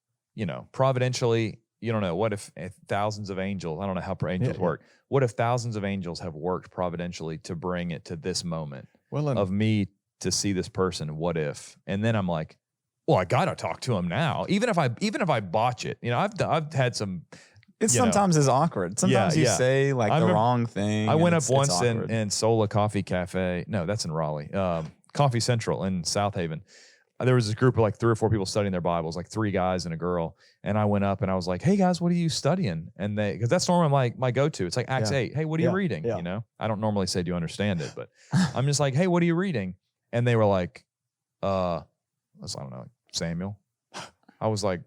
providentially, you don't know, what if thousands of angels, I don't know how angels work. What if thousands of angels have worked providentially to bring it to this moment of me to see this person? What if? And then I'm like, well, I got to talk to him now. Even if I botch it, I've had some. It sometimes is awkward. Sometimes you say the wrong thing. I went up it's once awkward. in Sola Coffee Cafe. No, that's in Raleigh. Coffee Central in South Haven. There was this group of like 3 or 4 people studying their Bibles, like 3 guys and a girl. And I went up and I was like, "Hey guys, what are you studying?" And because that's normally my go-to. It's like Acts 8. Hey, what are you reading? Yeah. I don't normally say, "Do you understand it?" But I'm just like, "Hey, what are you reading?" And they were like, I don't know, Samuel. I was like,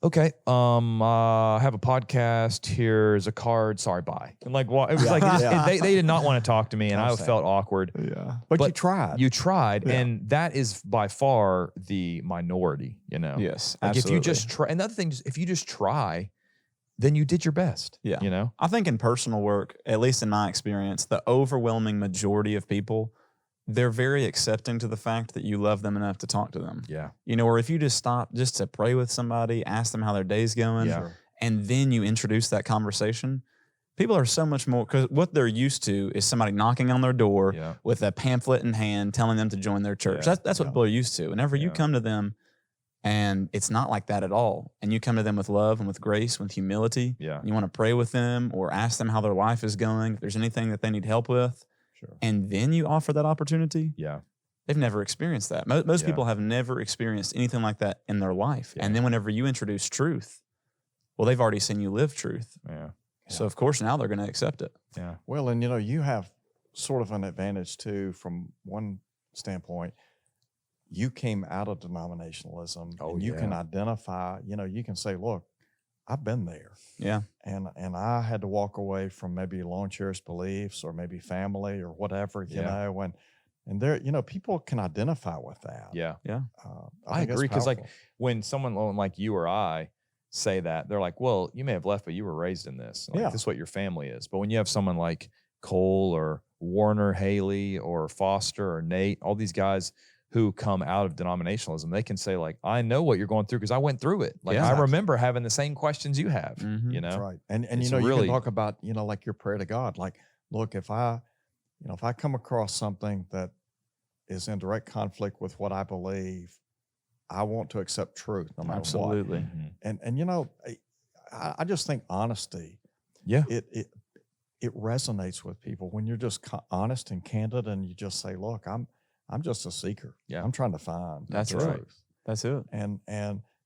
okay, I have a podcast. Here's a card. Sorry, bye. And like, well, it was they did not want to talk to me, and I felt awkward. Yeah, but you tried. You tried, and that is by far the minority. Yes, like absolutely. if you just try. Another thing is, if you just try, then you did your best. Yeah, I think in personal work, at least in my experience, the overwhelming majority of people, they're very accepting to the fact that you love them enough to talk to them. Yeah. Or if you just stop just to pray with somebody, ask them how their day's going, and then you introduce that conversation, people are so much more, because what they're used to is somebody knocking on their door with a pamphlet in hand telling them to join their church. That's what people are used to. Whenever you come to them and it's not like that at all, and you come to them with love and with grace, with humility, and you want to pray with them or ask them how their life is going, if there's anything that they need help with, and then you offer that opportunity, they've never experienced that. Most people have never experienced anything like that in their life. And then whenever you introduce truth, well, they've already seen you live truth. So, of course, now they're going to accept it. Yeah. Well, and, you have sort of an advantage, too, from one standpoint. you came out of denominationalism, and you can identify, you can say, look, I've been there. Yeah. And I had to walk away from maybe long cherished beliefs or maybe family or whatever, you know, and there, people can identify with that. Yeah. Yeah. I agree. Cause like when someone like you or I say that, they're like, well, you may have left, but you were raised in this. Like, this is what your family is. But when you have someone like Cole or Warner, Haley, or Foster or Nate, all these guys who come out of denominationalism, they can say like, I know what you're going through because I went through it. Like I remember having the same questions you have, That's right. And it's you really, can talk about, like your prayer to God, like, look, if I come across something that is in direct conflict with what I believe, I want to accept truth no matter Absolutely. what. And I just think honesty, it resonates with people when you're just honest and candid, and you just say, look, I'm just a seeker. Yeah. I'm trying to find That's the right. truth. That's it. And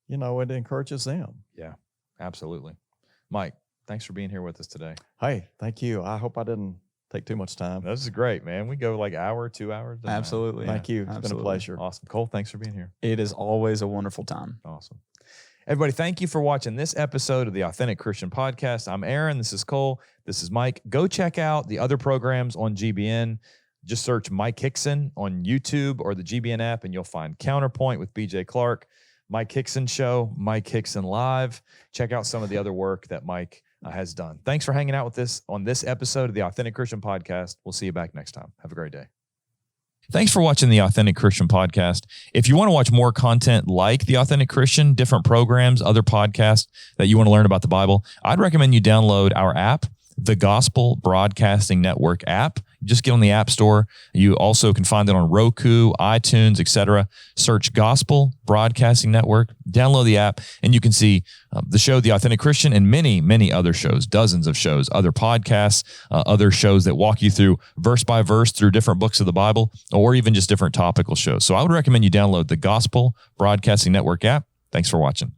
it encourages them. Yeah, absolutely. Mike, thanks for being here with us today. Hey, thank you. I hope I didn't take too much time. This is great, man. We go like hour, 2 hours. Absolutely. Thank you. It's been a pleasure. Awesome. Cole, thanks for being here. It is always a wonderful time. Awesome. Everybody, thank you for watching this episode of the Authentic Christian Podcast. I'm Aaron. This is Cole. This is Mike. Go check out the other programs on GBN. Just search Mike Hixson on YouTube or the GBN app, and you'll find Counterpoint with BJ Clark, Mike Hixson Show, Mike Hixson Live. Check out some of the other work that Mike has done. Thanks for hanging out with us on this episode of the Authentic Christian Podcast. We'll see you back next time. Have a great day. Thanks for watching the Authentic Christian Podcast. If you want to watch more content like the Authentic Christian, different programs, other podcasts that you want to learn about the Bible, I'd recommend you download our app, the Gospel Broadcasting Network app. Just get on the App Store. You also can find it on Roku, iTunes, etc. Search Gospel Broadcasting Network, download the app, and you can see the show, The Authentic Christian, and many, many other shows, dozens of shows, other podcasts, other shows that walk you through verse by verse through different books of the Bible, or even just different topical shows. So I would recommend you download the Gospel Broadcasting Network app. Thanks for watching.